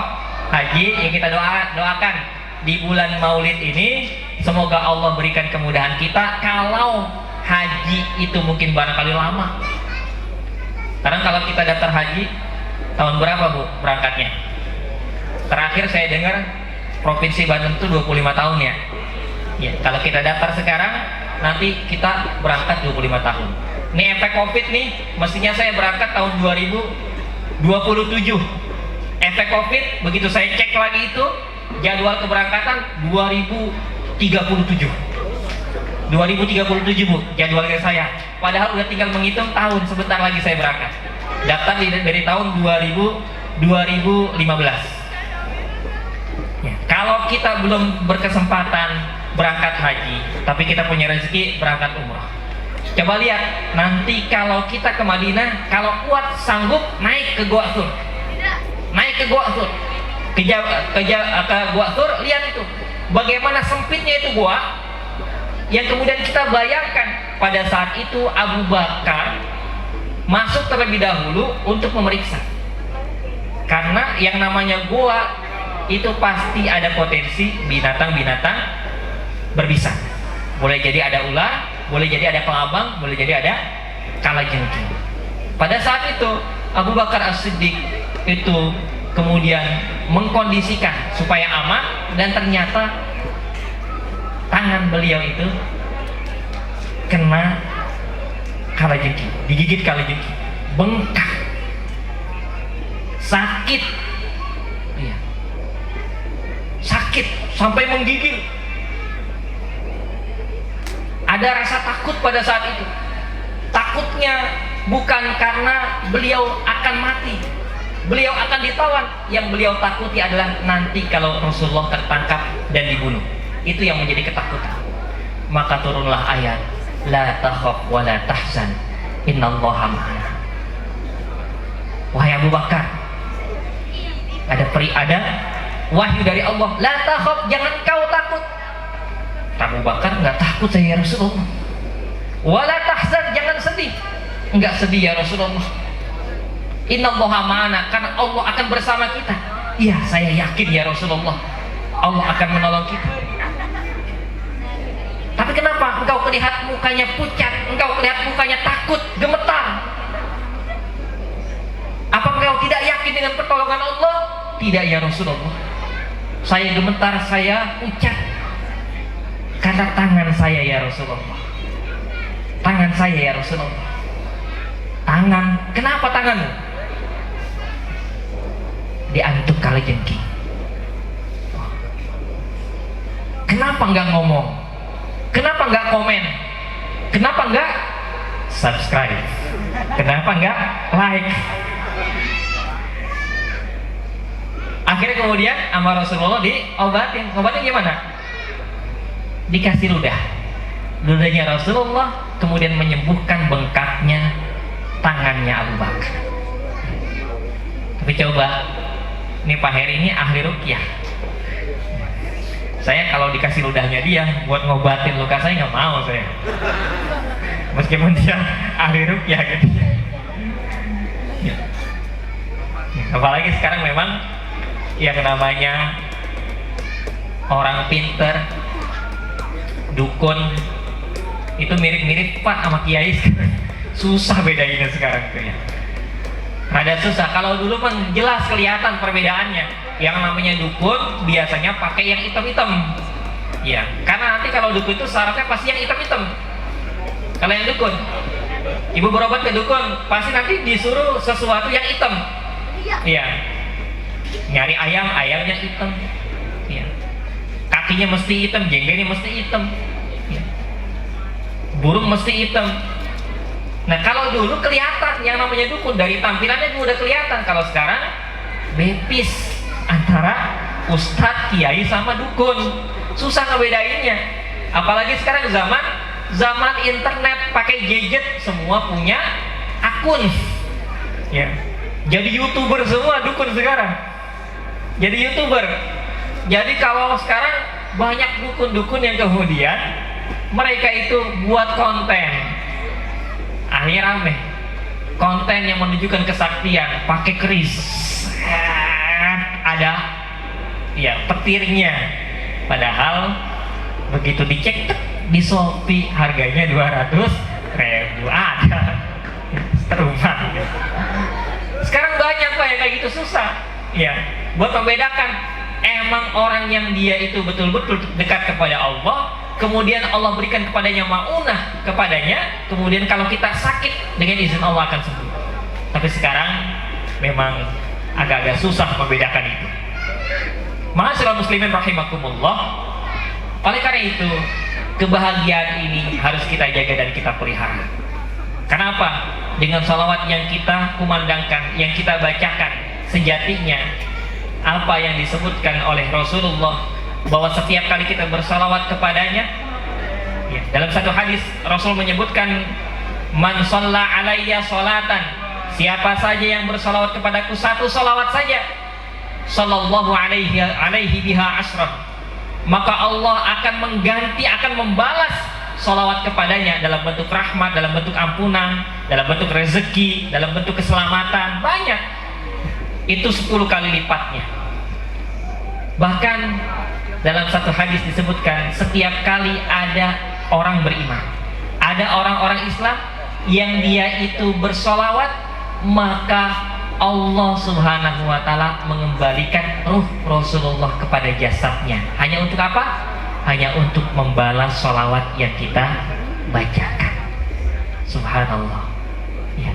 Haji? Yang kita doakan di bulan Maulid ini, semoga Allah berikan kemudahan kita. Kalau haji itu mungkin barangkali lama, karena kalau kita daftar haji tahun berapa Bu berangkatnya? Terakhir saya dengar Provinsi Banten itu 25 tahun ya. Ya, kalau kita daftar sekarang nanti kita berangkat 25 tahun. Ini efek Covid nih, mestinya saya berangkat tahun 2027. Efek Covid, begitu saya cek lagi itu jadwal keberangkatan 2037. 2037 Bu, jadwalnya saya. Padahal udah tinggal menghitung tahun, sebentar lagi saya berangkat. Daftar dari tahun 2015. Ya, kalau kita belum berkesempatan berangkat haji, tapi kita punya rezeki berangkat umrah. Coba lihat, nanti kalau kita ke Madinah, kalau kuat sanggup naik ke Gua Tsur. Naik ke Gua Tsur. Ke Gua Tsur, lihat itu. Bagaimana sempitnya itu gua. Yang kemudian kita bayangkan pada saat itu Abu Bakar masuk terlebih dahulu untuk memeriksa. Karena yang namanya gua itu pasti ada potensi binatang-binatang berbisa. Boleh jadi ada ular, boleh jadi ada kelabang, boleh jadi ada kalajengking. Pada saat itu Abu Bakar As-Siddiq itu kemudian mengkondisikan supaya aman, dan ternyata tangan beliau itu kena kalajengking, digigit kalajengking, bengkak, sakit, iya, sakit sampai menggigil. Ada rasa takut pada saat itu. Takutnya bukan karena beliau akan mati, beliau akan ditawan. Yang beliau takuti adalah nanti kalau Rasulullah tertangkap dan dibunuh. Itu yang menjadi ketakutan. Maka turunlah ayat la takhaf wa la tahzan innallaha ma'ana. Wahai Abu Bakar, ada wahyu dari Allah, la takhaf, jangan kau takut. Abu Bakar nggak takut, saya ya Rasulullah. Wala tahzan, jangan sedih. Nggak sedih ya Rasulullah. Innallaha ma'ana, karena Allah akan bersama kita. Iya, saya yakin ya Rasulullah, Allah akan menolong kita. Tapi kenapa engkau melihat mukanya pucat, engkau melihat mukanya takut, gemetar? Apa engkau tidak yakin dengan pertolongan Allah? Tidak ya Rasulullah, saya gemetar, saya pucat karena tangan saya ya Rasulullah. Tangan saya ya Rasulullah. Tangan, kenapa tanganmu? Diantuk kalajengking. Kenapa enggak ngomong? Kenapa enggak komen? Kenapa enggak subscribe? Kenapa enggak like? Akhirnya kemudian sama Rasulullah diobatin. Obatnya gimana? Dikasih ludah. Ludahnya Rasulullah kemudian menyembuhkan bengkaknya tangannya Abu Bakar. Tapi coba, ini Pak Heri ini ahli ruqyah. Saya kalau dikasih ludahnya dia buat ngobatin luka saya nggak mau saya. Meskipun dia ahli ruqyah gitu. Ya. Apalagi sekarang memang yang namanya orang pinter dukun itu mirip-mirip Pak sama kiai sekarang. Susah bedainnya sekarang tuh ya. Rada susah. Kalau dulu mah jelas kelihatan perbedaannya. Yang namanya dukun biasanya pakai yang hitam-hitam. Ya, karena nanti kalau dukun itu syaratnya pasti yang hitam-hitam. Kalau yang dukun, ibu berobat ke dukun, pasti nanti disuruh sesuatu yang hitam. Iya. Nyari ayam, ayamnya hitam. Iya. Kakinya mesti hitam, jenggenya mesti hitam. Ya. Burung mesti hitam. Nah kalau dulu kelihatan yang namanya dukun dari tampilannya udah kelihatan. Kalau sekarang bepis antara ustadz, kiai sama dukun, susah ngebedainnya. Apalagi sekarang zaman internet, pakai gadget, semua punya akun. Ya, jadi youtuber semua dukun sekarang. Jadi youtuber. Jadi kalau sekarang banyak dukun-dukun yang kemudian mereka itu buat konten. Akhirnya rame konten yang menunjukkan kesaktian, pakai keris, ada ya petirnya, padahal begitu dicek di Shopee harganya 200.000 ada terumah. Sekarang banyak Pak yang kayak gitu, susah ya buat membedakan. Emang orang yang dia itu betul-betul dekat kepada Allah, kemudian Allah berikan kepadanya maunah kepadanya, kemudian kalau kita sakit dengan izin Allah akan sembuh. Tapi sekarang memang agak-agak susah membedakan itu. Ma'asyiral muslimin rahimakumullah. Oleh karena itu, kebahagiaan ini harus kita jaga dan kita pelihara. Kenapa? Dengan salawat yang kita kumandangkan, yang kita bacakan, sejatinya apa yang disebutkan oleh Rasulullah bahwa setiap kali kita bersalawat kepadanya ya, dalam satu hadis Rasul menyebutkan man shalla alayya sholatan, siapa saja yang bersalawat kepadaku satu salawat saja, sallallahu alaihi biha asrah, maka Allah akan mengganti, akan membalas salawat kepadanya dalam bentuk rahmat, dalam bentuk ampunan, dalam bentuk rezeki, dalam bentuk keselamatan, banyak. Itu 10 kali lipatnya. Bahkan dalam satu hadis disebutkan setiap kali ada orang beriman, ada orang-orang Islam yang dia itu bersolawat, maka Allah subhanahu wa ta'ala mengembalikan ruh Rasulullah kepada jasadnya. Hanya untuk apa? Hanya untuk membalas solawat yang kita bacakan. Subhanallah ya.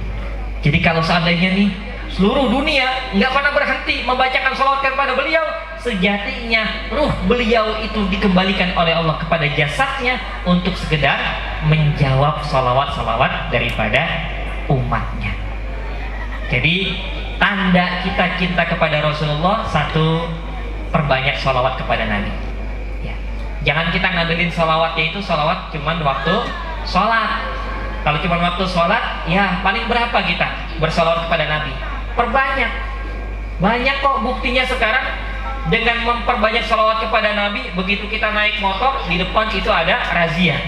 Jadi kalau seandainya nih seluruh dunia nggak pernah berhenti membacakan salawat kepada beliau, sejatinya ruh beliau itu dikembalikan oleh Allah kepada jasadnya untuk sekedar menjawab salawat-salawat daripada umatnya. Jadi tanda kita cinta kepada Rasulullah, satu, perbanyak salawat kepada Nabi ya. Jangan kita ngandelin salawatnya itu salawat cuman waktu sholat. Kalau cuma waktu sholat ya paling berapa kita bersalawat kepada Nabi? Perbanyak. Banyak kok buktinya sekarang dengan memperbanyak salawat kepada Nabi. Begitu kita naik motor, di depan itu ada razia.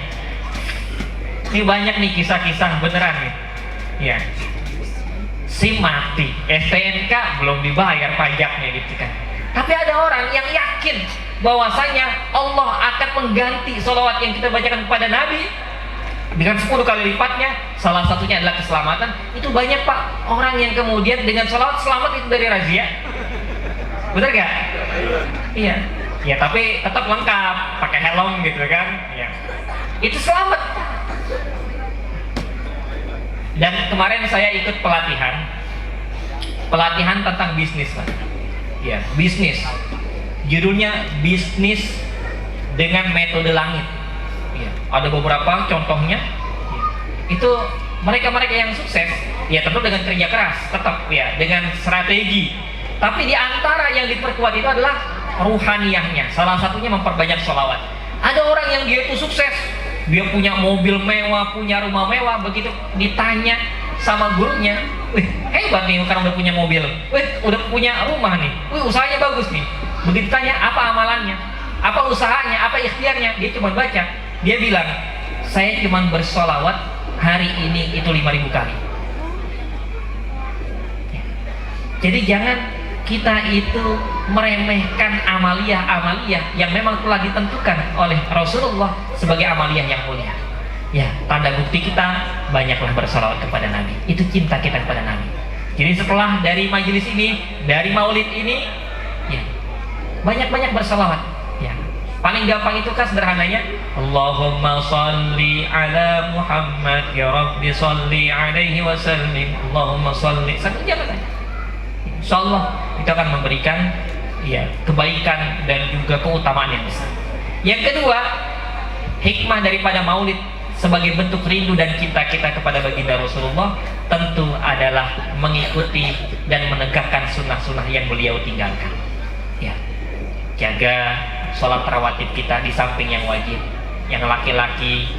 Ini banyak nih kisah-kisah beneran nih ya. SIM mati, STNK belum dibayar pajaknya gitu kan. Tapi ada orang yang yakin bahwasanya Allah akan mengganti salawat yang kita bacakan kepada Nabi dengan 10 kali lipatnya. Salah satunya adalah keselamatan. Itu banyak Pak orang yang kemudian dengan salawat selamat itu dari razia. Betul gak? Iya. Ya tapi tetap lengkap, pakai helm gitu kan. Ya. Itu selamat. Dan kemarin saya ikut pelatihan tentang bisnis Pak. Ya, bisnis. Judulnya bisnis dengan metode langit. Ya, ada beberapa contohnya. Ya. Itu mereka-mereka yang sukses, ya tentu dengan kerja keras, tetap ya dengan strategi. Tapi di antara yang diperkuat itu adalah ruhaniyahnya. Salah satunya memperbanyak sholawat. Ada orang yang dia itu sukses, dia punya mobil mewah, punya rumah mewah. Begitu ditanya sama gurunya, wih hebat nih karena udah punya mobil, wih udah punya rumah nih, wih usahanya bagus nih. Begitu tanya apa amalannya, apa usahanya, apa ikhtiarnya, dia cuma baca. Dia bilang, saya cuma bersolawat hari ini itu 5.000 kali. Jadi jangan kita itu meremehkan amaliyah yang memang telah ditentukan oleh Rasulullah sebagai amaliyah yang mulia. Ya, tanda bukti kita banyaklah bersalawat kepada Nabi. Itu cinta kita kepada Nabi. Jadi setelah dari majelis ini, dari maulid ini, ya, banyak-banyak bersalawat. Ya, paling gampang itu kan sederhananya, Allahumma sholli ala Muhammad ya Rabbi sholli alaihi wasallim. Allahumma sholli. Satu jalan aja. Insyaallah itu akan memberikan ya kebaikan dan juga keutamaan yang besar. Yang kedua, hikmah daripada maulid sebagai bentuk rindu dan cinta kita kepada baginda Rasulullah tentu adalah mengikuti dan menegakkan sunnah-sunnah yang beliau tinggalkan. Ya, jaga sholat rawatib kita di samping yang wajib. Yang laki-laki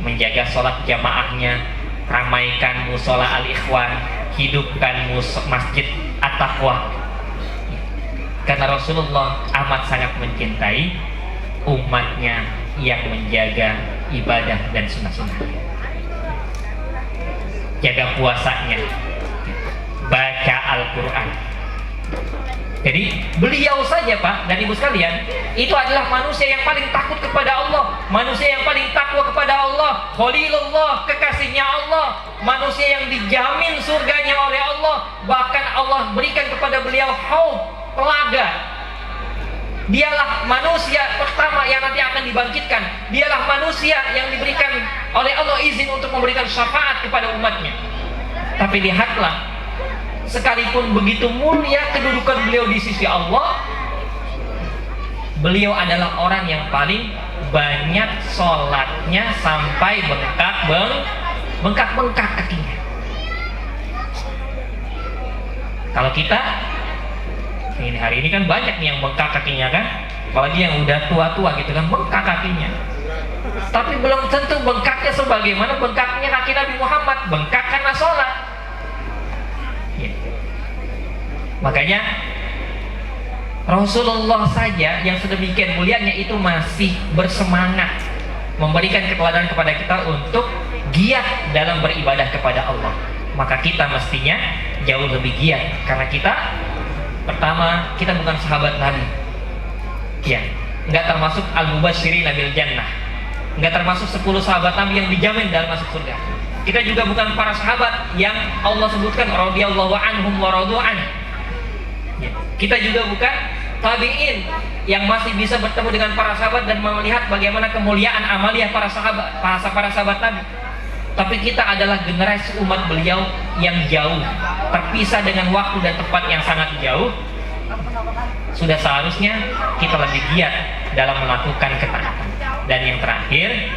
menjaga sholat jamaahnya, ramaikan musola al-ikhwan, hidupkan masjid at-taqwa. Karena Rasulullah amat sangat mencintai umatnya yang menjaga ibadah dan sunnah-sunnahnya. Jaga puasanya, baca Al-Quran. Jadi beliau saja Pak dan Ibu sekalian, itu adalah manusia yang paling takut kepada Allah, manusia yang paling takwa kepada Allah, Khalilullah, kekasihnya Allah, manusia yang dijamin surganya oleh Allah. Bahkan Allah berikan kepada beliau haud, telaga. Dialah manusia pertama yang nanti akan dibangkitkan. Dialah manusia yang diberikan oleh Allah izin untuk memberikan syafaat kepada umatnya. Tapi lihatlah, sekalipun begitu mulia kedudukan beliau di sisi Allah, beliau adalah orang yang paling banyak sholatnya sampai bengkak kakinya. Kalau kita ini hari ini kan banyak nih yang bengkak kakinya kan, apalagi yang udah tua-tua gitu kan bengkak kakinya. Tapi belum tentu bengkaknya sebagaimana bengkaknya kaki Nabi Muhammad, bengkak karena sholat. Ya. Makanya Rasulullah saja yang sedemikian mulianya itu masih bersemangat memberikan keteladanan kepada kita untuk giat dalam beribadah kepada Allah. Maka kita mestinya jauh lebih giat, karena kita pertama, kita bukan sahabat Nabi. Ya, nggak termasuk al-mubasysyirin bil jannah. Nggak termasuk 10 sahabat Nabi yang dijamin dalam masuk surga. Kita juga bukan para sahabat yang Allah sebutkan radhiyallahu anhum wa radu an. Ya, kita juga bukan tabi'in yang masih bisa bertemu dengan para sahabat dan melihat bagaimana kemuliaan amaliyah para sahabat Nabi. Tapi kita adalah generasi umat beliau yang jauh, terpisah dengan waktu dan tempat yang sangat jauh. Sudah seharusnya kita lebih giat dalam melakukan ketaatan. Dan yang terakhir,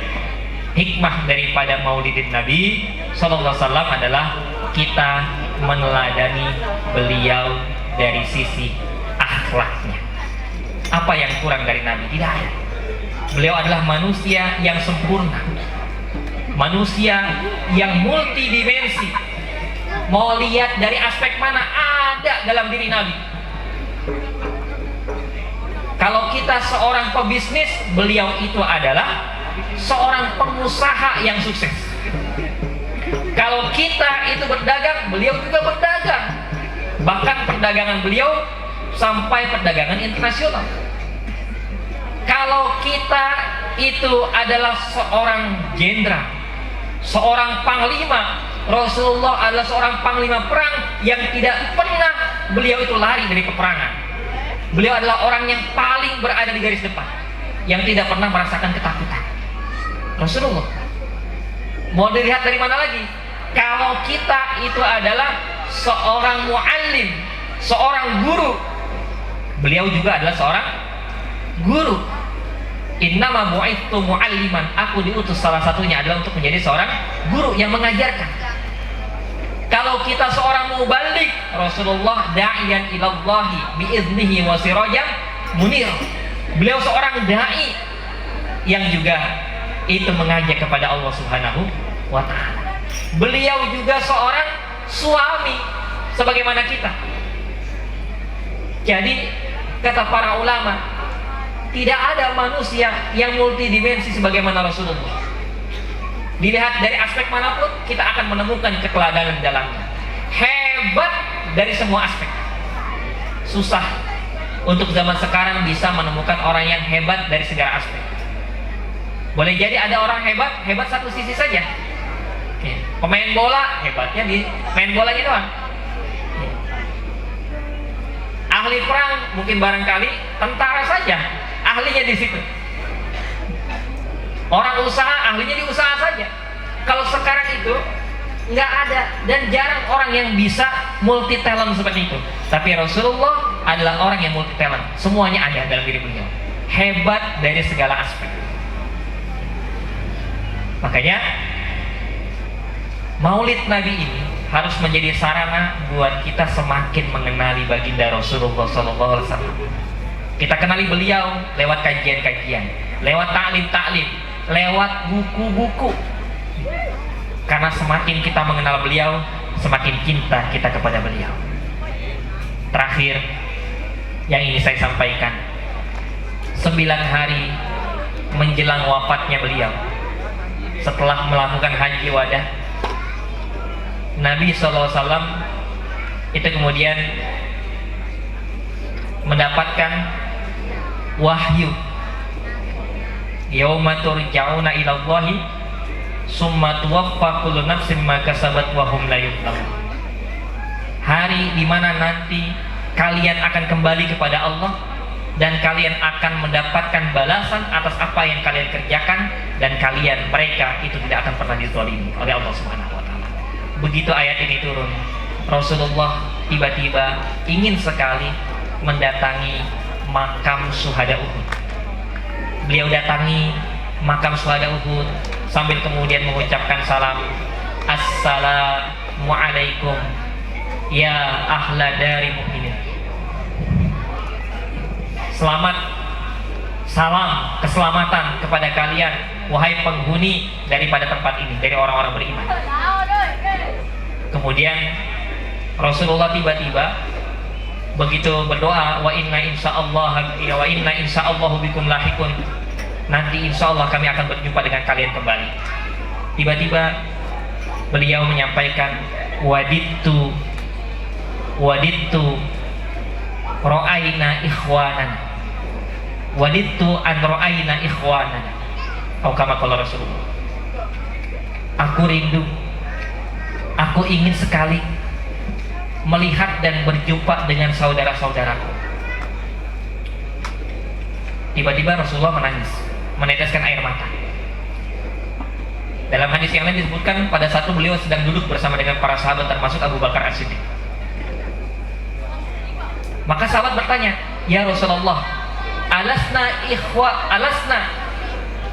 hikmah daripada maulidin Nabi Sallallahu Alaihi Wasallam adalah kita meneladani beliau dari sisi akhlaknya. Apa yang kurang dari Nabi? Tidak ada. Beliau adalah manusia yang sempurna, manusia yang multidimensi. Mau lihat dari aspek mana, ada dalam diri Nabi. Kalau kita seorang pebisnis, beliau itu adalah seorang pengusaha yang sukses. Kalau kita itu berdagang, beliau juga berdagang. Bahkan perdagangan beliau sampai perdagangan internasional. Kalau kita itu adalah seorang jenderal, seorang panglima, Rasulullah adalah seorang panglima perang yang tidak pernah beliau itu lari dari peperangan. Beliau adalah orang yang paling berada di garis depan, yang tidak pernah merasakan ketakutan. Rasulullah. Mau dilihat dari mana lagi? Kalau kita itu adalah seorang muallim, seorang guru, beliau juga adalah seorang guru. Innama bu'itsu mu'alliman, aku diutus salah satunya adalah untuk menjadi seorang guru yang mengajarkan. Kalau kita seorang mubalik, Rasulullah da'iyan ilallahi biiznihi wa sirajan munir. Beliau seorang dai yang juga itu mengajak kepada Allah Subhanahu wa taala. Beliau juga seorang suami sebagaimana kita. Jadi kata para ulama, tidak ada manusia yang multidimensi sebagaimana Rasulullah. Dilihat dari aspek manapun, kita akan menemukan keteladanan di dalamnya. Hebat dari semua aspek. susah untuk zaman sekarang bisa menemukan orang yang hebat dari segala aspek. Boleh jadi ada orang hebat satu sisi saja. Ya. Pemain bola hebatnya di main bolanya doang. Ya. Ahli perang mungkin barangkali tentara saja, ahlinya di situ. Orang usaha ahlinya di usaha saja. Kalau sekarang itu nggak ada dan jarang orang yang bisa multi talent seperti itu. Tapi Rasulullah adalah orang yang multi talent. Semuanya ada dalam diri beliau. Hebat dari segala aspek. Makanya Maulid Nabi ini harus menjadi sarana buat kita semakin mengenali baginda Rasulullah SAW. Kita kenali beliau lewat kajian-kajian, lewat taklim-taklim, lewat buku-buku. Karena semakin kita mengenal beliau, semakin cinta kita kepada beliau. Terakhir, yang ini saya sampaikan, 9 hari menjelang wafatnya beliau, setelah melakukan haji wada, Nabi SAW itu kemudian mendapatkan wahyu, yauma turja'una ila Allahi summa tuwaffa kullu nafsin ma kasabat wa hum la yuzlamun. Hari di mana nanti kalian akan kembali kepada Allah dan kalian akan mendapatkan balasan atas apa yang kalian kerjakan, dan mereka itu tidak akan pernah dizalimi oleh Allah Subhanahu wa taala. Begitu ayat ini turun, Rasulullah tiba-tiba ingin sekali mendatangi makam syuhada Uhud. Beliau datangi makam syuhada Uhud sambil kemudian mengucapkan salam, Assalamualaikum ya ahla dari mukminin. Selamat, salam keselamatan kepada kalian wahai penghuni daripada tempat ini, dari orang-orang beriman. Kemudian Rasulullah tiba-tiba begitu berdoa, wa inna insyaallahu bikum lahikun, nanti insyaallah kami akan berjumpa dengan kalian kembali. Tiba-tiba beliau menyampaikan, wadittu ra'aina ikhwanan, wadittu an ra'aina ikhwanan, atau kama qala Rasulullah. Aku rindu, aku ingin sekali melihat dan berjumpa dengan saudara-saudaraku. Tiba-tiba Rasulullah menangis, meneteskan air mata. Dalam hadis yang lain disebutkan pada saat itu beliau sedang duduk bersama dengan para sahabat termasuk Abu Bakar As-Siddiq. Maka sahabat bertanya, ya Rasulullah, alasna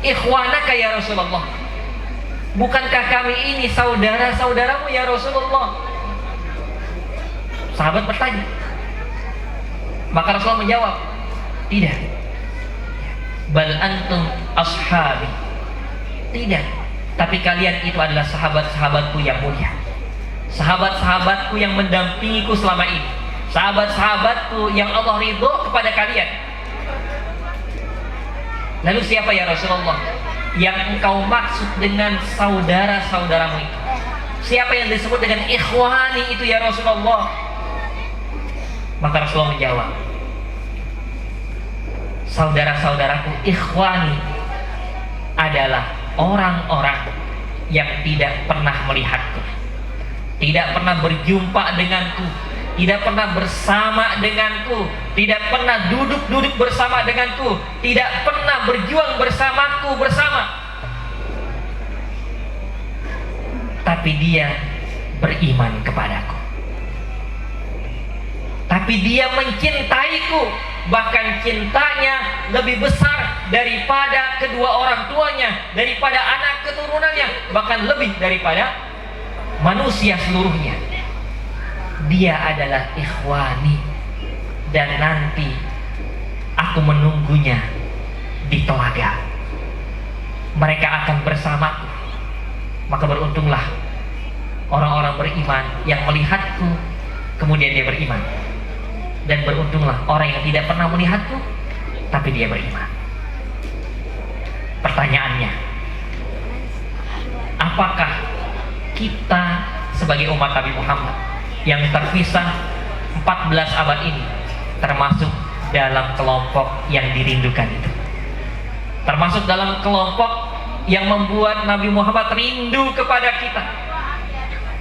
ikhwanaka ya Rasulullah, bukankah kami ini saudara-saudaramu ya Rasulullah? Sahabat bertanya. Maka Rasulullah menjawab, tidak, bal antum ashabi, tidak, tapi kalian itu adalah sahabat-sahabatku yang mulia, sahabat-sahabatku yang mendampingiku selama ini, sahabat-sahabatku yang Allah ridho kepada kalian. Lalu siapa ya Rasulullah yang engkau maksud dengan saudara-saudaramu itu? Siapa yang disebut dengan ikhwani itu ya Rasulullah? Maka Rasulullah menjawab, saudara-saudaraku ikhwani adalah orang-orang yang tidak pernah melihatku, tidak pernah berjumpa denganku, tidak pernah bersama denganku, tidak pernah duduk-duduk bersama denganku, tidak pernah berjuang bersamaku bersama, tapi dia beriman kepadaku, tapi dia mencintaiku, bahkan cintanya lebih besar daripada kedua orang tuanya, daripada anak keturunannya, bahkan lebih daripada manusia seluruhnya. Dia adalah ikhwani, dan nanti aku menunggunya di telaga. Mereka akan bersamaku. Maka beruntunglah orang-orang beriman yang melihatku kemudian dia beriman, dan beruntunglah orang yang tidak pernah melihatku tapi dia beriman. Pertanyaannya, apakah kita sebagai umat Nabi Muhammad yang terpisah 14 abad ini termasuk dalam kelompok yang dirindukan itu. Termasuk dalam kelompok yang membuat Nabi Muhammad rindu kepada kita,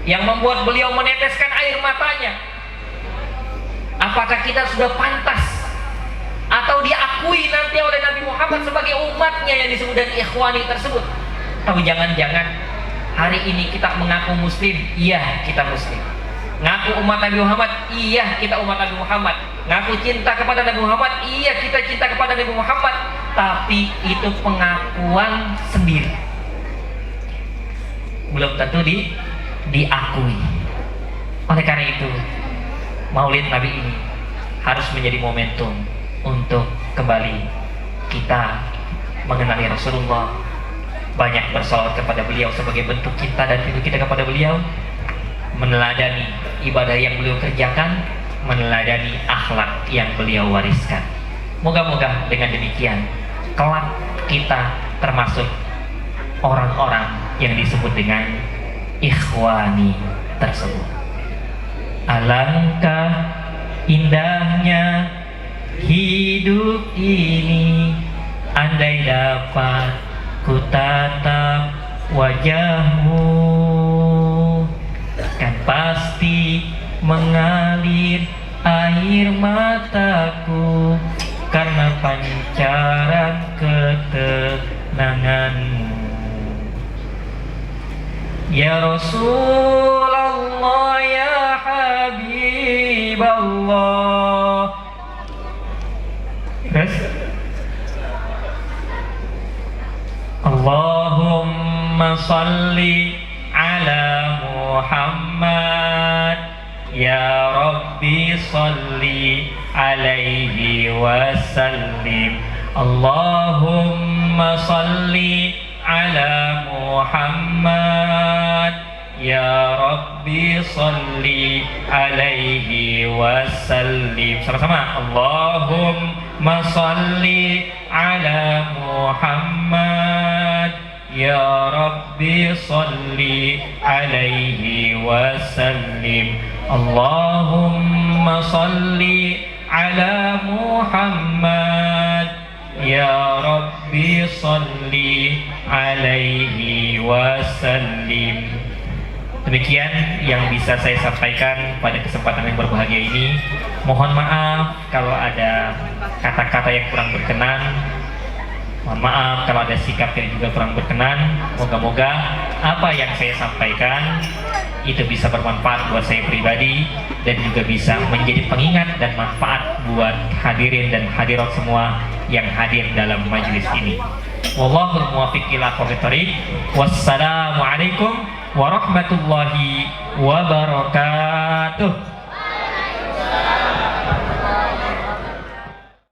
yang membuat beliau meneteskan air matanya. Apakah kita sudah pantas atau diakui nanti oleh Nabi Muhammad sebagai umatnya yang disebut dan ikhwani tersebut? Atau jangan-jangan hari ini kita mengaku muslim, iya kita muslim. Ngaku umat Nabi Muhammad, iya kita umat Nabi Muhammad. Ngaku cinta kepada Nabi Muhammad, iya kita cinta kepada Nabi Muhammad. Tapi itu pengakuan sendiri, belum tentu diakui. Oleh karena itu, Maulid Nabi ini harus menjadi momentum untuk kembali kita mengenali Rasulullah, banyak bersalawat kepada beliau sebagai bentuk cinta dan rindu kita kepada beliau, meneladani ibadah yang beliau kerjakan, meneladani akhlak yang beliau wariskan. Moga-moga dengan demikian kelak kita termasuk orang-orang yang disebut dengan ikhwani tersebut. Alangkah indahnya hidup ini, andai dapat ku tatap wajahmu, kan pasti mengalir air mataku karena pancaran ketenanganmu. Ya Rasulullah, ya Habiballah. Terus Allahumma salli ala Muhammad, ya Rabbi salli alaihi wasallim. Allahumma salli ala Muhammad, ya Rabbi salli alaihi wasallim. Sama-sama. Allahumma salli ala Muhammad, ya Rabbi salli alaihi wasallim. Allahumma salli ala Muhammad, ya Rabbi salli alaihi wasallim. Demikian yang bisa saya sampaikan pada kesempatan yang berbahagia ini. Mohon maaf kalau ada kata-kata yang kurang berkenan. Mohon maaf kalau ada sikap yang juga kurang berkenan. Moga-moga apa yang saya sampaikan itu bisa bermanfaat buat saya pribadi dan juga bisa menjadi pengingat dan manfaat buat hadirin dan hadirat semua yang hadir dalam majelis ini. Wallahul muwaffiq ila aqwamit thoriq. Wassalamualaikum warahmatullahi wabarakatuh.